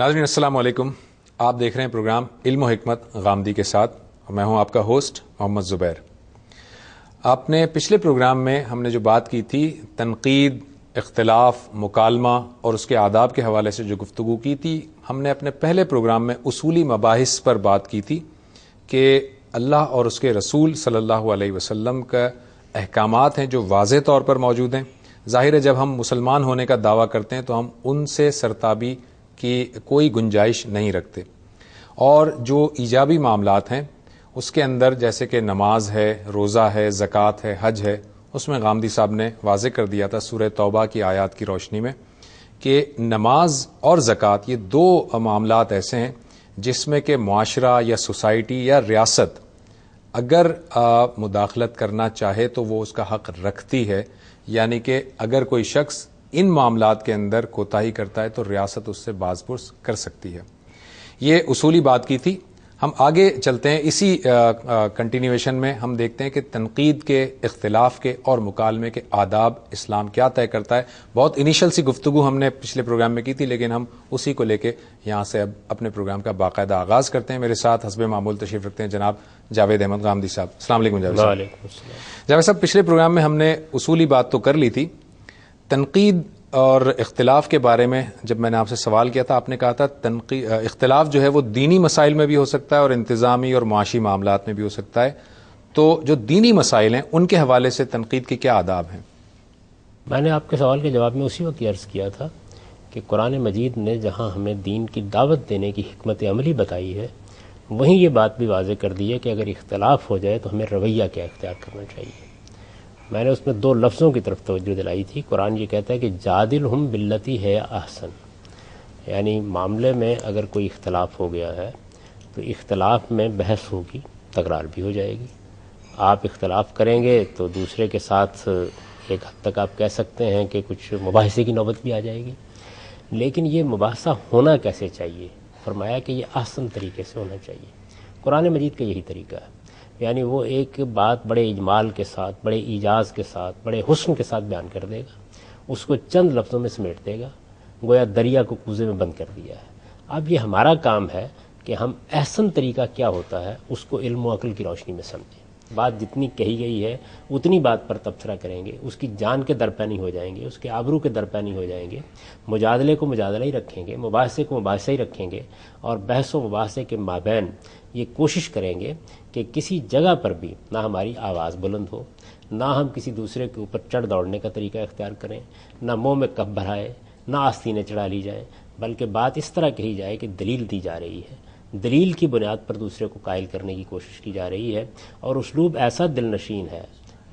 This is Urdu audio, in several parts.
ناظرین السلام علیکم، آپ دیکھ رہے ہیں پروگرام علم و حکمت غامدی کے ساتھ، اور میں ہوں آپ کا ہوسٹ محمد زبیر۔ آپ نے پچھلے پروگرام میں ہم نے جو بات کی تھی تنقید، اختلاف، مکالمہ اور اس کے آداب کے حوالے سے جو گفتگو کی تھی، ہم نے اپنے پہلے پروگرام میں اصولی مباحث پر بات کی تھی کہ اللہ اور اس کے رسول صلی اللہ علیہ وسلم کا احکامات ہیں جو واضح طور پر موجود ہیں۔ ظاہر ہے جب ہم مسلمان ہونے کا دعویٰ کرتے ہیں تو ہم ان سے سرتابی کی کوئی گنجائش نہیں رکھتے، اور جو ایجابی معاملات ہیں اس کے اندر جیسے کہ نماز ہے، روزہ ہے، زکوٰۃ ہے، حج ہے، اس میں غامدی صاحب نے واضح کر دیا تھا سورہ توبہ کی آیات کی روشنی میں کہ نماز اور زکوٰۃ یہ دو معاملات ایسے ہیں جس میں کہ معاشرہ یا سوسائٹی یا ریاست اگر مداخلت کرنا چاہے تو وہ اس کا حق رکھتی ہے، یعنی کہ اگر کوئی شخص ان معاملات کے اندر کوتاہی کرتا ہے تو ریاست اس سے باز پرس کر سکتی ہے۔ یہ اصولی بات کی تھی۔ ہم آگے چلتے ہیں، اسی کنٹینیویشن میں ہم دیکھتے ہیں کہ تنقید کے، اختلاف کے اور مکالمے کے آداب اسلام کیا طے کرتا ہے۔ بہت انیشل سی گفتگو ہم نے پچھلے پروگرام میں کی تھی، لیکن ہم اسی کو لے کے یہاں سے اب اپنے پروگرام کا باقاعدہ آغاز کرتے ہیں۔ میرے ساتھ حسب معمول تشریف رکھتے ہیں جناب جاوید احمد غامدی صاحب۔ السلام علیکم جاوید صاحب۔ وعلیکم السلام۔ جاوید صاحب، پچھلے پروگرام میں ہم نے اصولی بات تو کر لی تھی، تنقید اور اختلاف کے بارے میں جب میں نے آپ سے سوال کیا تھا، آپ نے کہا تھا اختلاف جو ہے وہ دینی مسائل میں بھی ہو سکتا ہے اور انتظامی اور معاشی معاملات میں بھی ہو سکتا ہے، تو جو دینی مسائل ہیں ان کے حوالے سے تنقید کے کیا آداب ہیں؟ میں نے آپ کے سوال کے جواب میں اسی وقت عرض کیا تھا کہ قرآن مجید نے جہاں ہمیں دین کی دعوت دینے کی حکمت عملی بتائی ہے، وہیں یہ بات بھی واضح کر دی ہے کہ اگر اختلاف ہو جائے تو ہمیں رویہ کیا اختیار کرنا چاہیے۔ میں نے اس میں دو لفظوں کی طرف توجہ دلائی تھی۔ قرآن یہ کہتا ہے کہ جادلہم باللتی ہے احسن، یعنی معاملے میں اگر کوئی اختلاف ہو گیا ہے تو اختلاف میں بحث ہوگی، تکرار بھی ہو جائے گی۔ آپ اختلاف کریں گے تو دوسرے کے ساتھ ایک حد تک آپ کہہ سکتے ہیں کہ کچھ مباحثے کی نوبت بھی آ جائے گی، لیکن یہ مباحثہ ہونا کیسے چاہیے؟ فرمایا کہ یہ احسن طریقے سے ہونا چاہیے۔ قرآن مجید کا یہی طریقہ ہے، یعنی وہ ایک بات بڑے اجمال کے ساتھ، بڑے ایجاز کے ساتھ، بڑے حسن کے ساتھ بیان کر دے گا، اس کو چند لفظوں میں سمیٹ دے گا، گویا دریا کو کوزے میں بند کر دیا ہے۔ اب یہ ہمارا کام ہے کہ ہم احسن طریقہ کیا ہوتا ہے اس کو علم و عقل کی روشنی میں سمجھیں۔ بات جتنی کہی گئی ہے اتنی بات پر تبصرہ کریں گے، اس کی جان کے درپیانی ہو جائیں گے، اس کے آبرو کے درپیانی ہو جائیں گے، مجادلے کو مجادلہ ہی رکھیں گے، مباحثے کو مباحثہ ہی رکھیں گے، اور بحث و مباحثے کے مابین یہ کوشش کریں گے کہ کسی جگہ پر بھی نہ ہماری آواز بلند ہو، نہ ہم کسی دوسرے کے اوپر چڑھ دوڑنے کا طریقہ اختیار کریں، نہ منہ میں کف بھرائے، نہ آستینیں چڑھا لی جائیں، بلکہ بات اس طرح کہی جائے کہ دلیل دی جا رہی ہے، دلیل کی بنیاد پر دوسرے کو قائل کرنے کی کوشش کی جا رہی ہے، اور اسلوب ایسا دل نشین ہے،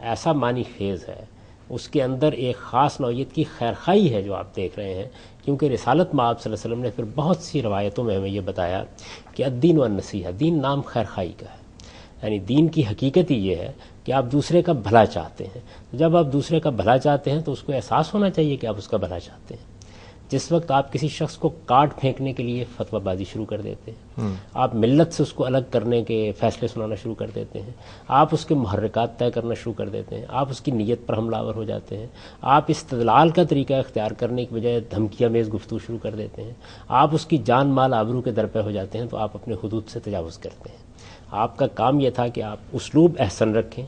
ایسا معنی خیز ہے، اس کے اندر ایک خاص نوعیت کی خیرخواہی ہے جو آپ دیکھ رہے ہیں، کیونکہ رسالت مآب صلی اللہ علیہ وسلم نے پھر بہت سی روایتوں میں ہمیں یہ بتایا کہ الدین والنصیحہ، دین نام خیرخواہی کا ہے، یعنی دین کی حقیقت ہی یہ ہے کہ آپ دوسرے کا بھلا چاہتے ہیں۔ جب آپ دوسرے کا بھلا چاہتے ہیں تو اس کو احساس ہونا چاہیے کہ آپ اس کا بھلا چاہتے ہیں۔ جس وقت آپ کسی شخص کو کاٹ پھینکنے کے لیے فتویٰ بازی شروع کر دیتے ہیں، آپ ملت سے اس کو الگ کرنے کے فیصلے سنانا شروع کر دیتے ہیں، آپ اس کے محرکات طے کرنا شروع کر دیتے ہیں، آپ اس کی نیت پر حملہ آور ہو جاتے ہیں، آپ استدلال کا طریقہ اختیار کرنے کی بجائے دھمکیاں میز گفتگو شروع کر دیتے ہیں، آپ اس کی جان مال آبرو کے درپے ہو جاتے ہیں، تو آپ اپنے حدود سے تجاوز کرتے ہیں۔ آپ کا کام یہ تھا کہ آپ اسلوب احسن رکھیں،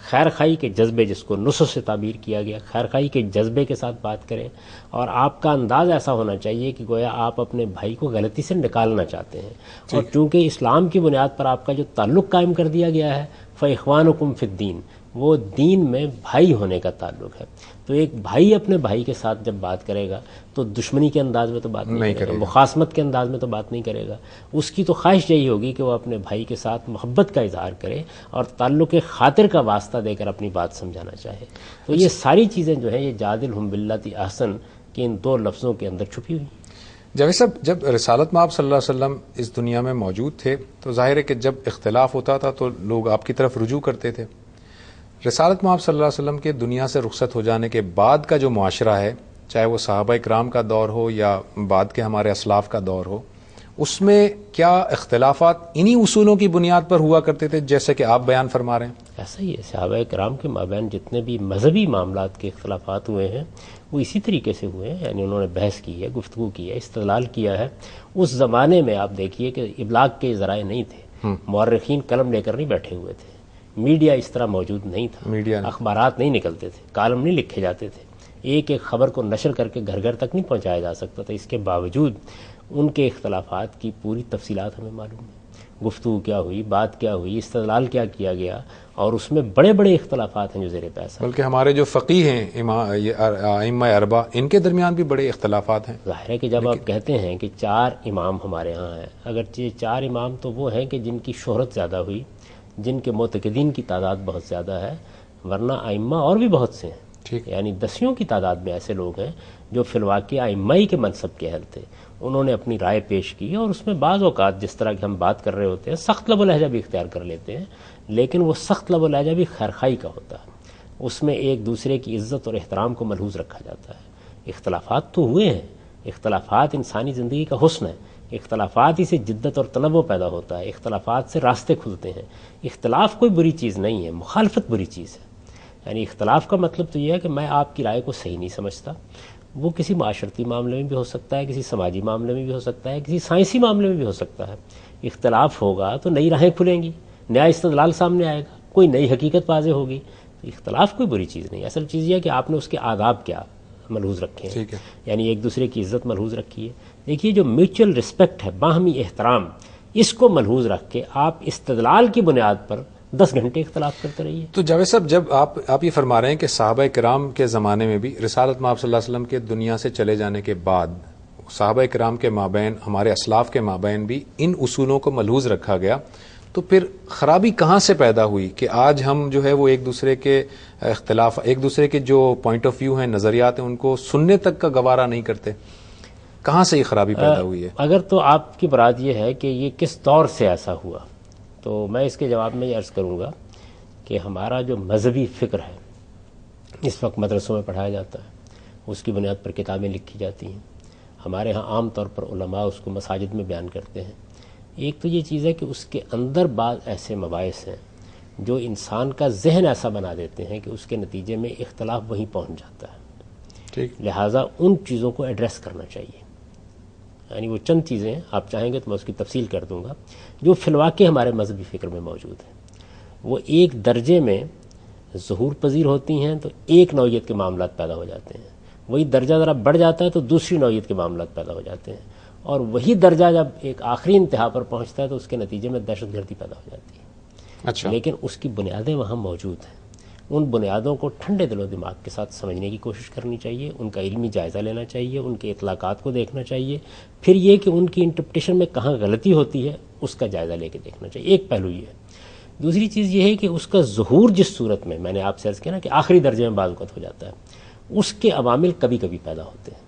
خیرخواہی کے جذبے، جس کو نصح سے تعبیر کیا گیا، خیرخواہی کے جذبے کے ساتھ بات کریں، اور آپ کا انداز ایسا ہونا چاہیے کہ گویا آپ اپنے بھائی کو غلطی سے نکالنا چاہتے ہیں، اور چونکہ اسلام کی بنیاد پر آپ کا جو تعلق قائم کر دیا گیا ہے، فَإِخْوَانُكُمْ فِي الدِّينِ، وہ دین میں بھائی ہونے کا تعلق ہے، تو ایک بھائی اپنے بھائی کے ساتھ جب بات کرے گا تو دشمنی کے انداز میں تو بات نہیں کرے گا، مخاصمت کے انداز میں تو بات نہیں کرے گا، اس کی تو خواہش یہی ہوگی کہ وہ اپنے بھائی کے ساتھ محبت کا اظہار کرے اور تعلق خاطر کا واسطہ دے کر اپنی بات سمجھانا چاہے۔ تو یہ ساری چیزیں جو ہیں یہ جادلہم باللتی احسن کے ان دو لفظوں کے اندر چھپی ہوئی۔ جاوید صاحب، جب رسالت مآب صلی اللہ علیہ وسلم اس دنیا میں موجود تھے تو ظاہر ہے کہ جب اختلاف ہوتا تھا تو لوگ آپ کی طرف رجوع کرتے تھے۔ رسالت مآب صلی اللہ علیہ وسلم کے دنیا سے رخصت ہو جانے کے بعد کا جو معاشرہ ہے، چاہے وہ صحابہ کرام کا دور ہو یا بعد کے ہمارے اسلاف کا دور ہو، اس میں کیا اختلافات انہی اصولوں کی بنیاد پر ہوا کرتے تھے جیسے کہ آپ بیان فرما رہے ہیں؟ ایسا ہی ہے، صحابہ کرام کے مابین جتنے بھی مذہبی معاملات کے اختلافات ہوئے ہیں وہ اسی طریقے سے ہوئے ہیں، یعنی انہوں نے بحث کی ہے، گفتگو کی ہے، استدلال کیا ہے۔ اس زمانے میں آپ دیکھیے کہ ابلاغ کے ذرائع نہیں تھے، مورخین قلم لے کر نہیں بیٹھے ہوئے تھے، میڈیا اس طرح موجود نہیں تھا، اخبارات نہیں نکلتے تھے، کالم نہیں لکھے جاتے تھے، ایک ایک خبر کو نشر کر کے گھر گھر تک نہیں پہنچایا جا سکتا تھا۔ اس کے باوجود ان کے اختلافات کی پوری تفصیلات ہمیں معلوم ہے، گفتگو کیا ہوئی، بات کیا ہوئی، استدلال کیا کیا گیا، اور اس میں بڑے بڑے اختلافات ہیں جو زیر بحث ہیں۔ بلکہ ہمارے جو فقیہ ہیں ائمہ اربعہ، ان کے درمیان بھی بڑے اختلافات ہیں۔ ظاہر ہے کہ جب آپ کہتے ہیں کہ 4 امام ہمارے ہاں ہیں، اگرچہ 4 امام تو وہ ہیں کہ جن کی شہرت زیادہ ہوئی، جن کے معتقدین کی تعداد بہت زیادہ ہے، ورنہ ائمہ اور بھی بہت سے ہیں، یعنی دسیوں کی تعداد میں ایسے لوگ ہیں جو فی الواقع ائمہ ہی کے منصب کے اہل تھے، انہوں نے اپنی رائے پیش کی، اور اس میں بعض اوقات جس طرح کہ ہم بات کر رہے ہوتے ہیں سخت لب و لہجہ بھی اختیار کر لیتے ہیں، لیکن وہ سخت لب و لہجہ بھی خیرخواہی کا ہوتا ہے، اس میں ایک دوسرے کی عزت اور احترام کو ملحوظ رکھا جاتا ہے۔ اختلافات تو ہوئے ہیں، اختلافات انسانی زندگی کا حسن ہے، اختلافات ہی سے جدت اور تنوع پیدا ہوتا ہے، اختلافات سے راستے کھلتے ہیں۔ اختلاف کوئی بری چیز نہیں ہے، مخالفت بری چیز ہے۔ یعنی اختلاف کا مطلب تو یہ ہے کہ میں آپ کی رائے کو صحیح نہیں سمجھتا، وہ کسی معاشرتی معاملے میں بھی ہو سکتا ہے، کسی سماجی معاملے میں بھی ہو سکتا ہے، کسی سائنسی معاملے میں بھی ہو سکتا ہے۔ اختلاف ہوگا تو نئی راہیں کھلیں گی، نیا استدلال سامنے آئے گا، کوئی نئی حقیقت واضح ہوگی۔ اختلاف کوئی بری چیز نہیں، اصل چیز یہ ہے کہ آپ نے اس کے آداب کیا ملحوظ رکھے ہیں، یعنی ایک دوسرے کی عزت ملحوظ رکھی ہے۔ دیکھیے جو میوچل رسپیکٹ ہے، باہمی احترام، اس کو ملحوظ رکھ کے آپ استدلال کی بنیاد پر 10 گھنٹے اختلاف کرتے رہیے۔ تو جاوید صاحب، جب آپ یہ فرما رہے ہیں کہ صحابہ کرام کے زمانے میں بھی رسالت مآب صلی اللہ علیہ وسلم کے دنیا سے چلے جانے کے بعد صحابہ کرام کے مابین، ہمارے اسلاف کے مابین بھی ان اصولوں کو ملحوظ رکھا گیا، تو پھر خرابی کہاں سے پیدا ہوئی کہ آج ہم جو ہے وہ ایک دوسرے کے اختلاف، ایک دوسرے کے جو پوائنٹ آف ویو ہیں، نظریات ہیں، ان کو سننے تک کا گوارا نہیں کرتے؟ کہاں سے یہ خرابی پیدا ہوئی ہے؟ اگر تو آپ کی مراد یہ ہے کہ یہ کس دور سے ایسا ہوا، تو میں اس کے جواب میں یہ عرض کروں گا کہ ہمارا جو مذہبی فکر ہے اس وقت مدرسوں میں پڑھایا جاتا ہے، اس کی بنیاد پر کتابیں لکھی جاتی ہیں، ہمارے ہاں عام طور پر علماء اس کو مساجد میں بیان کرتے ہیں۔ ایک تو یہ چیز ہے کہ اس کے اندر بعض ایسے مباحث ہیں جو انسان کا ذہن ایسا بنا دیتے ہیں کہ اس کے نتیجے میں اختلاف وہیں پہنچ جاتا ہے، لہٰذا ان چیزوں کو ایڈریس کرنا چاہیے۔ یعنی وہ چند چیزیں ہیں، آپ چاہیں گے تو میں اس کی تفصیل کر دوں گا، جو فی الواقع ہمارے مذہبی فکر میں موجود ہیں، وہ ایک درجے میں ظہور پذیر ہوتی ہیں تو ایک نوعیت کے معاملات پیدا ہو جاتے ہیں، وہی درجہ ذرا بڑھ جاتا ہے تو دوسری نوعیت کے معاملات پیدا ہو جاتے ہیں، اور وہی درجہ جب ایک آخری انتہا پر پہنچتا ہے تو اس کے نتیجے میں دہشت گردی پیدا ہو جاتی ہے۔ لیکن اس کی بنیادیں وہاں موجود ہیں، ان بنیادوں کو ٹھنڈے دل و دماغ کے ساتھ سمجھنے کی کوشش کرنی چاہیے، ان کا علمی جائزہ لینا چاہیے، ان کے اطلاقات کو دیکھنا چاہیے، پھر یہ کہ ان کی انٹرپریٹیشن میں کہاں غلطی ہوتی ہے اس کا جائزہ لے کے دیکھنا چاہیے۔ ایک پہلو یہ ہے۔ دوسری چیز یہ ہے کہ اس کا ظہور جس صورت میں نے آپ سے عرض کیا نا کہ آخری درجے میں بعض اوقات ہو جاتا ہے، اس کے عوامل کبھی کبھی پیدا ہوتے ہیں۔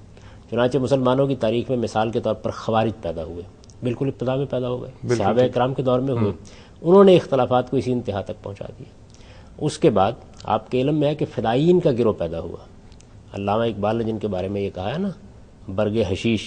چنانچہ مسلمانوں کی تاریخ میں مثال کے طور پر خوارج پیدا ہوئے، بالکل ابتدا میں پیدا ہو گئے، صحابہ کرام کے دور میں ہوئے، انہوں نے اختلافات کو اسی انتہا تک پہنچا دیا۔ اس کے بعد آپ کے علم میں ہے کہ فدائین کا گروہ پیدا ہوا، علامہ اقبال نے جن کے بارے میں یہ کہا ہے نا، برگ حشیش،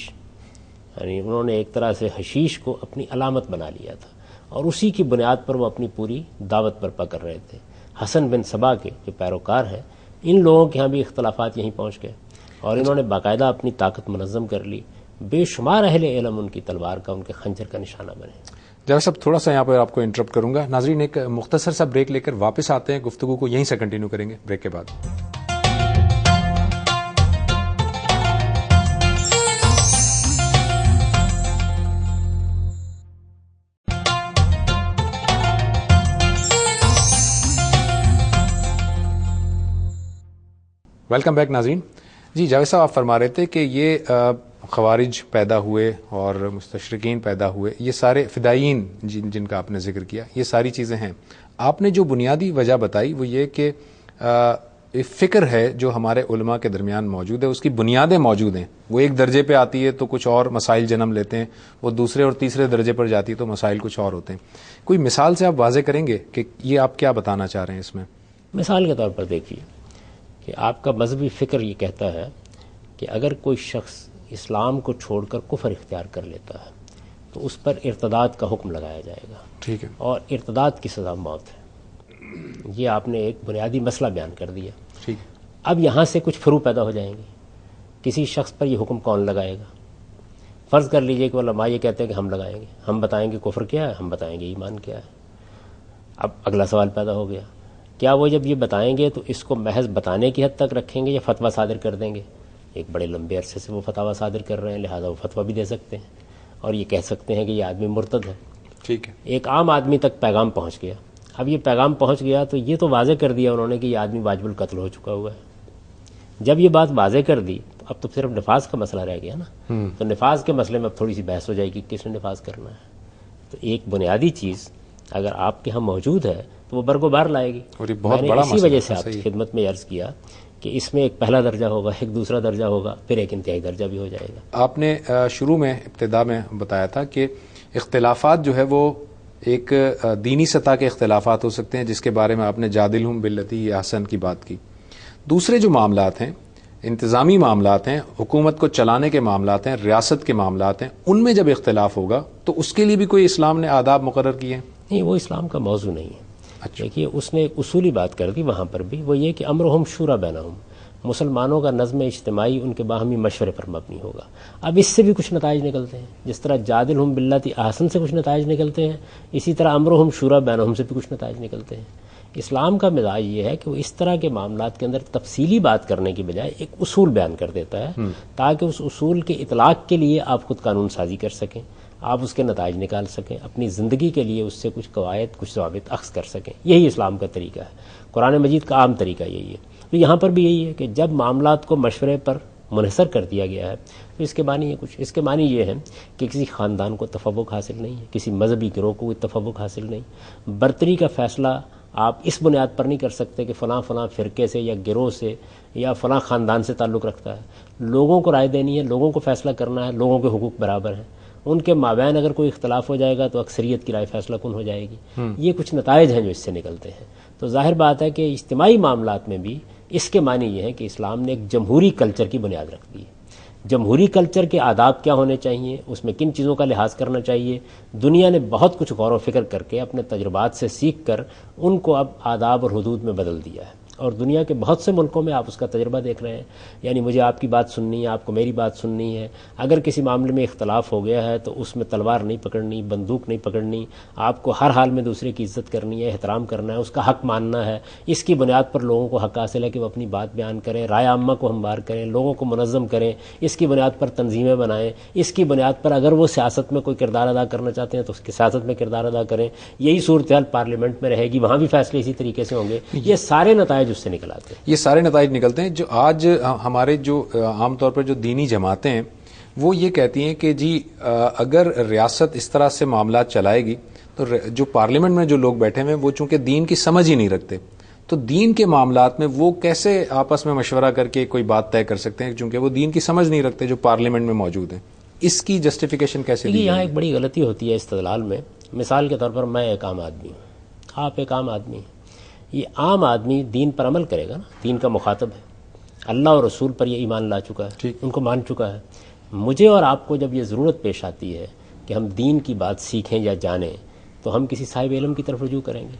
یعنی انہوں نے ایک طرح سے حشیش کو اپنی علامت بنا لیا تھا، اور اسی کی بنیاد پر وہ اپنی پوری دعوت برپا کر رہے تھے۔ حسن بن صبا کے جو پیروکار ہیں، ان لوگوں کے ہاں بھی اختلافات یہیں پہنچ گئے، اور انہوں نے باقاعدہ اپنی طاقت منظم کر لی، بے شمار اہل علم ان کی تلوار کا، ان کے خنجر کا نشانہ بنے۔ جاوید صاحب، تھوڑا سا یہاں پر آپ کو انٹرپٹ کروں گا، ناظرین ایک مختصر سا بریک لے کر واپس آتے ہیں، گفتگو کو یہیں سے کنٹینیو کریں گے بریک کے بعد۔ ویلکم بیک ناظرین۔ جی جاوید صاحب، آپ فرما رہے تھے کہ یہ خوارج پیدا ہوئے اور مستشرقین پیدا ہوئے، یہ سارے فدائین جن کا آپ نے ذکر کیا، یہ ساری چیزیں ہیں۔ آپ نے جو بنیادی وجہ بتائی وہ یہ کہ فکر ہے جو ہمارے علماء کے درمیان موجود ہے، اس کی بنیادیں موجود ہیں، وہ ایک درجے پہ آتی ہے تو کچھ اور مسائل جنم لیتے ہیں، وہ دوسرے اور تیسرے درجے پر جاتی ہے تو مسائل کچھ اور ہوتے ہیں۔ کوئی مثال سے آپ واضح کریں گے کہ یہ آپ کیا بتانا چاہ رہے ہیں اس میں؟ مثال کے طور پر دیکھیے کہ آپ کا مذہبی فکر یہ کہتا ہے کہ اگر کوئی شخص اسلام کو چھوڑ کر کفر اختیار کر لیتا ہے تو اس پر ارتداد کا حکم لگایا جائے گا، ٹھیک ہے، اور ارتداد کی سزا موت ہے۔ یہ آپ نے ایک بنیادی مسئلہ بیان کر دیا. ٹھیک. اب یہاں سے کچھ فروع پیدا ہو جائیں گے. کسی شخص پر یہ حکم کون لگائے گا؟ فرض کر لیجئے کہ علماء یہ کہتے ہیں کہ ہم لگائیں گے، ہم بتائیں گے کفر کیا ہے، ہم بتائیں گے ایمان کیا ہے. اب اگلا سوال پیدا ہو گیا، کیا وہ جب یہ بتائیں گے تو اس کو محض بتانے کی حد تک رکھیں گے یا فتویٰ صادر کر دیں گے؟ ایک بڑے لمبے عرصے سے وہ فتویٰ صادر کر رہے ہیں، لہٰذا وہ فتویٰ بھی دے سکتے ہیں اور یہ کہہ سکتے ہیں کہ یہ آدمی مرتد ہے. ٹھیک ہے. ایک عام آدمی تک پیغام پہنچ گیا. اب یہ پیغام پہنچ گیا تو یہ تو واضح کر دیا انہوں نے کہ یہ آدمی واجب القتل ہو چکا ہوا ہے. جب یہ بات واضح کر دی تو اب تو صرف نفاذ کا مسئلہ رہ گیا نا. تو نفاذ کے مسئلے میں اب تھوڑی سی بحث ہو جائے گی کس نے نفاذ کرنا ہے. تو ایک بنیادی چیز اگر آپ کے ہاں موجود ہے تو وہ برگو بار لائے گی. اور یہ بہت میں نے بڑا اسی مسئلہ وجہ سے ہے. آپ کی صحیح. خدمت میں عرض کیا کہ اس میں ایک پہلا درجہ ہوگا، ایک دوسرا درجہ ہوگا، پھر ایک انتہائی درجہ بھی ہو جائے گا. آپ نے شروع میں ابتدا میں بتایا تھا کہ اختلافات جو ہے وہ ایک دینی سطح کے اختلافات ہو سکتے ہیں، جس کے بارے میں آپ نے جادلہم باللتی احسن کی بات کی. دوسرے جو معاملات ہیں، انتظامی معاملات ہیں، حکومت کو چلانے کے معاملات ہیں، ریاست کے معاملات ہیں، ان میں جب اختلاف ہوگا تو اس کے لیے بھی کوئی اسلام نے آداب مقرر کیے ہیں؟ نہیں، وہ اسلام کا موضوع نہیں ہے. اچھا. دیکھیے اس نے ایک اصولی بات کر دی وہاں پر بھی، وہ یہ کہ امرہم شورا بینہم، مسلمانوں کا نظم اجتماعی ان کے باہمی مشورے پر مبنی ہوگا. اب اس سے بھی کچھ نتائج نکلتے ہیں، جس طرح جادلہم باللتی احسن سے کچھ نتائج نکلتے ہیں، اسی طرح امرہم شورا بینہم سے بھی کچھ نتائج نکلتے ہیں. اسلام کا مزاج یہ ہے کہ وہ اس طرح کے معاملات کے اندر تفصیلی بات کرنے کی بجائے ایک اصول بیان کر دیتا ہے تاکہ اس اصول کے اطلاق کے لیے آپ خود قانون سازی کر سکیں، آپ اس کے نتائج نکال سکیں، اپنی زندگی کے لیے اس سے کچھ قواعد، کچھ ضوابط اخذ کر سکیں. یہی اسلام کا طریقہ ہے. قرآن مجید کا عام طریقہ یہی ہے. تو یہاں پر بھی یہی ہے کہ جب معاملات کو مشورے پر منحصر کر دیا گیا ہے تو اس کے معنی ہے کچھ، اس کے معنی یہ ہے کہ کسی خاندان کو تفوق حاصل نہیں ہے، کسی مذہبی گروہ کو کوئی تفوق حاصل نہیں. برتری کا فیصلہ آپ اس بنیاد پر نہیں کر سکتے کہ فلاں فلاں فرقے سے یا گروہ سے یا فلاں خاندان سے تعلق رکھتا ہے. لوگوں کو رائے دینی ہے، لوگوں کو فیصلہ کرنا ہے، لوگوں کے حقوق برابر ہیں. ان کے مابین اگر کوئی اختلاف ہو جائے گا تو اکثریت کی رائے فیصلہ کن ہو جائے گی. یہ کچھ نتائج ہیں جو اس سے نکلتے ہیں. تو ظاہر بات ہے کہ اجتماعی معاملات میں بھی اس کے معنی یہ ہے کہ اسلام نے ایک جمہوری کلچر کی بنیاد رکھ دی ہے. جمہوری کلچر کے آداب کیا ہونے چاہیے، اس میں کن چیزوں کا لحاظ کرنا چاہیے. دنیا نے بہت کچھ غور و فکر کر کے اپنے تجربات سے سیکھ کر ان کو اب آداب اور حدود میں بدل دیا ہے. اور دنیا کے بہت سے ملکوں میں آپ اس کا تجربہ دیکھ رہے ہیں. یعنی مجھے آپ کی بات سننی ہے، آپ کو میری بات سننی ہے. اگر کسی معاملے میں اختلاف ہو گیا ہے تو اس میں تلوار نہیں پکڑنی، بندوق نہیں پکڑنی. آپ کو ہر حال میں دوسرے کی عزت کرنی ہے، احترام کرنا ہے، اس کا حق ماننا ہے. اس کی بنیاد پر لوگوں کو حق حاصل ہے کہ وہ اپنی بات بیان کریں، رائے عامہ کو ہموار کریں، لوگوں کو منظم کریں. اس کی بنیاد پر تنظیمیں بنائیں. اس کی بنیاد پر اگر وہ سیاست میں کوئی کردار ادا کرنا چاہتے ہیں تو اس کی سیاست میں کردار ادا کریں. یہی صورتحال پارلیمنٹ میں رہے گی، وہاں بھی فیصلے اسی طریقے سے ہوں گے. یہ سارے نتائج اس سے نکل آتے ہیں. یہ سارے نتائج نکلتے ہیں. جو آج ہمارے جو عام طور پر جو دینی جماعتیں ہیں وہ یہ کہتی ہیں کہ جی اگر ریاست اس طرح سے معاملات چلائے گی تو جو پارلیمنٹ میں جو لوگ بیٹھے ہوئے ہیں وہ چونکہ دین کی سمجھ ہی نہیں رکھتے، تو دین کے معاملات میں وہ کیسے آپس میں مشورہ کر کے کوئی بات طے کر سکتے ہیں، چونکہ وہ دین کی سمجھ نہیں رکھتے جو پارلیمنٹ میں موجود ہیں. اس کی جسٹیفیکیشن کیسے دی؟ یہاں ایک بڑی غلطی ہوتی ہے استدلال میں. مثال کے طور پر میں ایک عام آدمی ہوں، آپ ایک عام آدمی ہیں. یہ عام آدمی دین پر عمل کرے گا نا، دین کا مخاطب ہے، اللہ اور رسول پر یہ ایمان لا چکا ہے، ان کو مان چکا ہے. مجھے اور آپ کو جب یہ ضرورت پیش آتی ہے کہ ہم دین کی بات سیکھیں یا جانیں تو ہم کسی صاحب علم کی طرف رجوع کریں گے،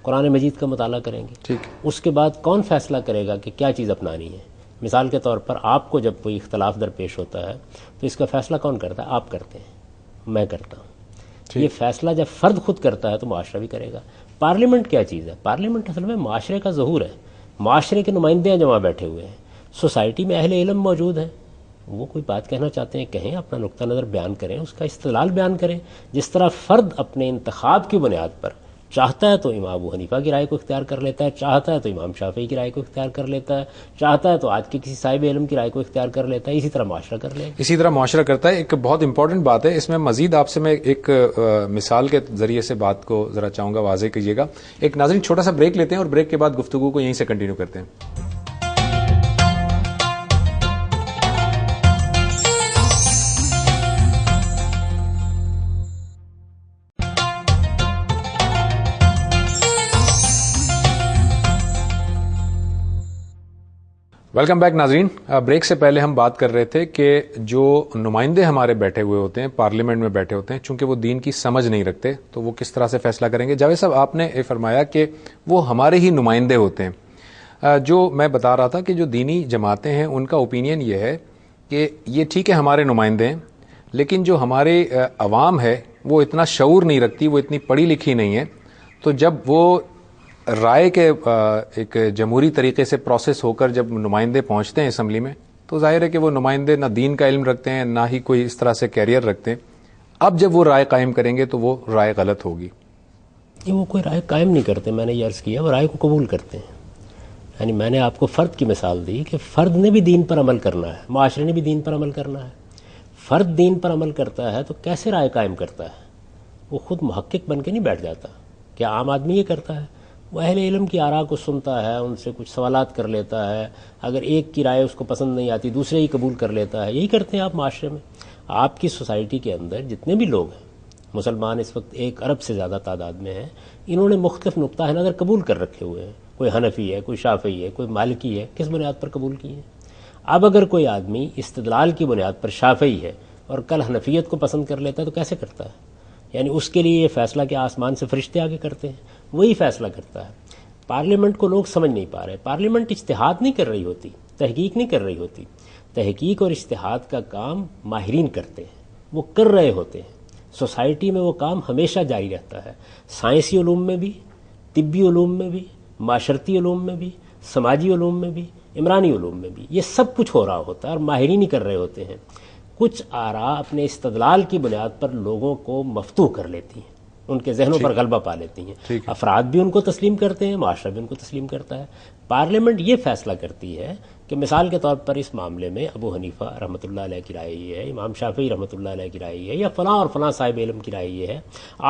قرآن مجید کا مطالعہ کریں گے. اس کے بعد کون فیصلہ کرے گا کہ کیا چیز اپنانی ہے؟ مثال کے طور پر آپ کو جب کوئی اختلاف درپیش ہوتا ہے تو اس کا فیصلہ کون کرتا ہے؟ آپ کرتے ہیں، میں کرتا ہوں. یہ فیصلہ جب فرد خود کرتا ہے تو معاشرہ بھی کرے گا. پارلیمنٹ کیا چیز ہے؟ پارلیمنٹ اصل میں معاشرے کا ظہور ہے. معاشرے کے نمائندے جمع بیٹھے ہوئے ہیں، سوسائٹی میں اہل علم موجود ہیں، وہ کوئی بات کہنا چاہتے ہیں کہیں، اپنا نقطہ نظر بیان کریں، اس کا استدلال بیان کریں. جس طرح فرد اپنے انتخاب کی بنیاد پر چاہتا ہے تو امام ابو حنیفہ کی رائے کو اختیار کر لیتا ہے، چاہتا ہے تو امام شافعی کی رائے کو اختیار کر لیتا ہے، چاہتا ہے تو آج کے کسی صاحب علم کی رائے کو اختیار کر لیتا ہے. اسی طرح معاشرہ کر لے، اسی طرح معاشرہ کرتا ہے. ایک بہت امپورٹنٹ بات ہے، اس میں مزید آپ سے میں ایک مثال کے ذریعے سے بات کو ذرا چاہوں گا واضح کیجیے گا. ایک ناظرین چھوٹا سا بریک لیتے ہیں اور بریک کے بعد گفتگو کو یہیں سے کنٹینیو کرتے ہیں. ویلکم بیک ناظرین. بریک سے پہلے ہم بات کر رہے تھے کہ جو نمائندے ہمارے بیٹھے ہوئے ہوتے ہیں پارلیمنٹ میں بیٹھے ہوتے ہیں، چونکہ وہ دین کی سمجھ نہیں رکھتے تو وہ کس طرح سے فیصلہ کریں گے. جاوید صاحب، آپ نے یہ فرمایا کہ وہ ہمارے ہی نمائندے ہوتے ہیں. جو میں بتا رہا تھا کہ جو دینی جماعتیں ہیں ان کا اوپینین یہ ہے کہ یہ ٹھیک ہے ہمارے نمائندے ہیں، لیکن جو ہمارے عوام ہے وہ اتنا شعور نہیں رکھتی، وہ اتنی پڑھی لکھی نہیں ہے. تو جب وہ رائے کے ایک جمہوری طریقے سے پروسیس ہو کر جب نمائندے پہنچتے ہیں اسمبلی میں، تو ظاہر ہے کہ وہ نمائندے نہ دین کا علم رکھتے ہیں، نہ ہی کوئی اس طرح سے کیریئر رکھتے ہیں. اب جب وہ رائے قائم کریں گے تو وہ رائے غلط ہوگی. وہ کوئی رائے قائم نہیں کرتے، میں نے یہ عرض کیا، وہ رائے کو قبول کرتے ہیں. یعنی میں نے آپ کو فرد کی مثال دی کہ فرد نے بھی دین پر عمل کرنا ہے، معاشرے نے بھی دین پر عمل کرنا ہے. فرد دین پر عمل کرتا ہے تو کیسے رائے قائم کرتا ہے؟ وہ خود محقق بن کے نہیں بیٹھ جاتا. کیا عام آدمی یہ کرتا ہے؟ وہ اہل علم کی آراء کو سنتا ہے، ان سے کچھ سوالات کر لیتا ہے، اگر ایک کی رائے اس کو پسند نہیں آتی دوسرے ہی قبول کر لیتا ہے. یہی کرتے ہیں آپ معاشرے میں. آپ کی سوسائٹی کے اندر جتنے بھی لوگ ہیں، مسلمان اس وقت 1 ارب سے زیادہ تعداد میں ہیں، انہوں نے مختلف نقطہ نظر قبول کر رکھے ہوئے ہیں. کوئی حنفی ہے، کوئی شافعی ہے، کوئی مالکی ہے. کس بنیاد پر قبول کیے ہیں؟ اب اگر کوئی آدمی استدلال کی بنیاد پر شافعی ہے اور کل حنفیت کو پسند کر لیتا ہے تو کیسے کرتا ہے؟ یعنی اس کے لیے یہ فیصلہ کہ آسمان سے فرشتے آگے کرتے ہیں، وہی فیصلہ کرتا ہے. پارلیمنٹ کو لوگ سمجھ نہیں پا رہے. پارلیمنٹ اجتہاد نہیں کر رہی ہوتی، تحقیق نہیں کر رہی ہوتی. تحقیق اور اجتہاد کا کام ماہرین کرتے ہیں، وہ کر رہے ہوتے ہیں. سوسائٹی میں وہ کام ہمیشہ جاری رہتا ہے، سائنسی علوم میں بھی، طبی علوم میں بھی، معاشرتی علوم میں بھی، سماجی علوم میں بھی، عمرانی علوم میں بھی. یہ سب کچھ ہو رہا ہوتا ہے اور ماہرین ہی کر رہے ہوتے ہیں. کچھ آراء اپنے استدلال کی بنیاد پر لوگوں کو مفتوح کر لیتی ہیں، ان کے ذہنوں پر غلبہ پا لیتی ہیں. افراد بھی ان کو تسلیم کرتے ہیں، معاشرہ بھی ان کو تسلیم کرتا ہے. پارلیمنٹ یہ فیصلہ کرتی ہے کہ مثال کے طور پر اس معاملے میں ابو حنیفہ رحمۃ اللہ علیہ کی رائے یہ ہے، امام شافعی رحمۃ اللہ علیہ کی رائے یہ ہے، یا فلاں اور فلاں صاحب علم کی رائے یہ ہے،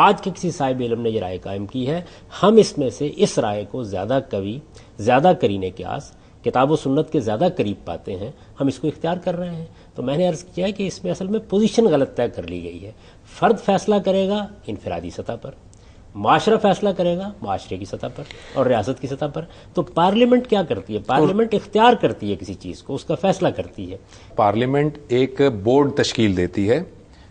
آج کے کسی صاحب علم نے یہ رائے قائم کی ہے، ہم اس میں سے اس رائے کو زیادہ قوی، زیادہ قرین قیاس، کتاب و سنت کے زیادہ قریب پاتے ہیں، ہم اس کو اختیار کر رہے ہیں. تو میں نے عرض کیا کہ اس میں اصل میں پوزیشن غلط طے کر لی گئی ہے. فرد فیصلہ کرے گا انفرادی سطح پر، معاشرہ فیصلہ کرے گا معاشرے کی سطح پر اور ریاست کی سطح پر. تو پارلیمنٹ کیا کرتی ہے؟ پارلیمنٹ اختیار کرتی ہے کسی چیز کو، اس کا فیصلہ کرتی ہے. پارلیمنٹ ایک بورڈ تشکیل دیتی ہے.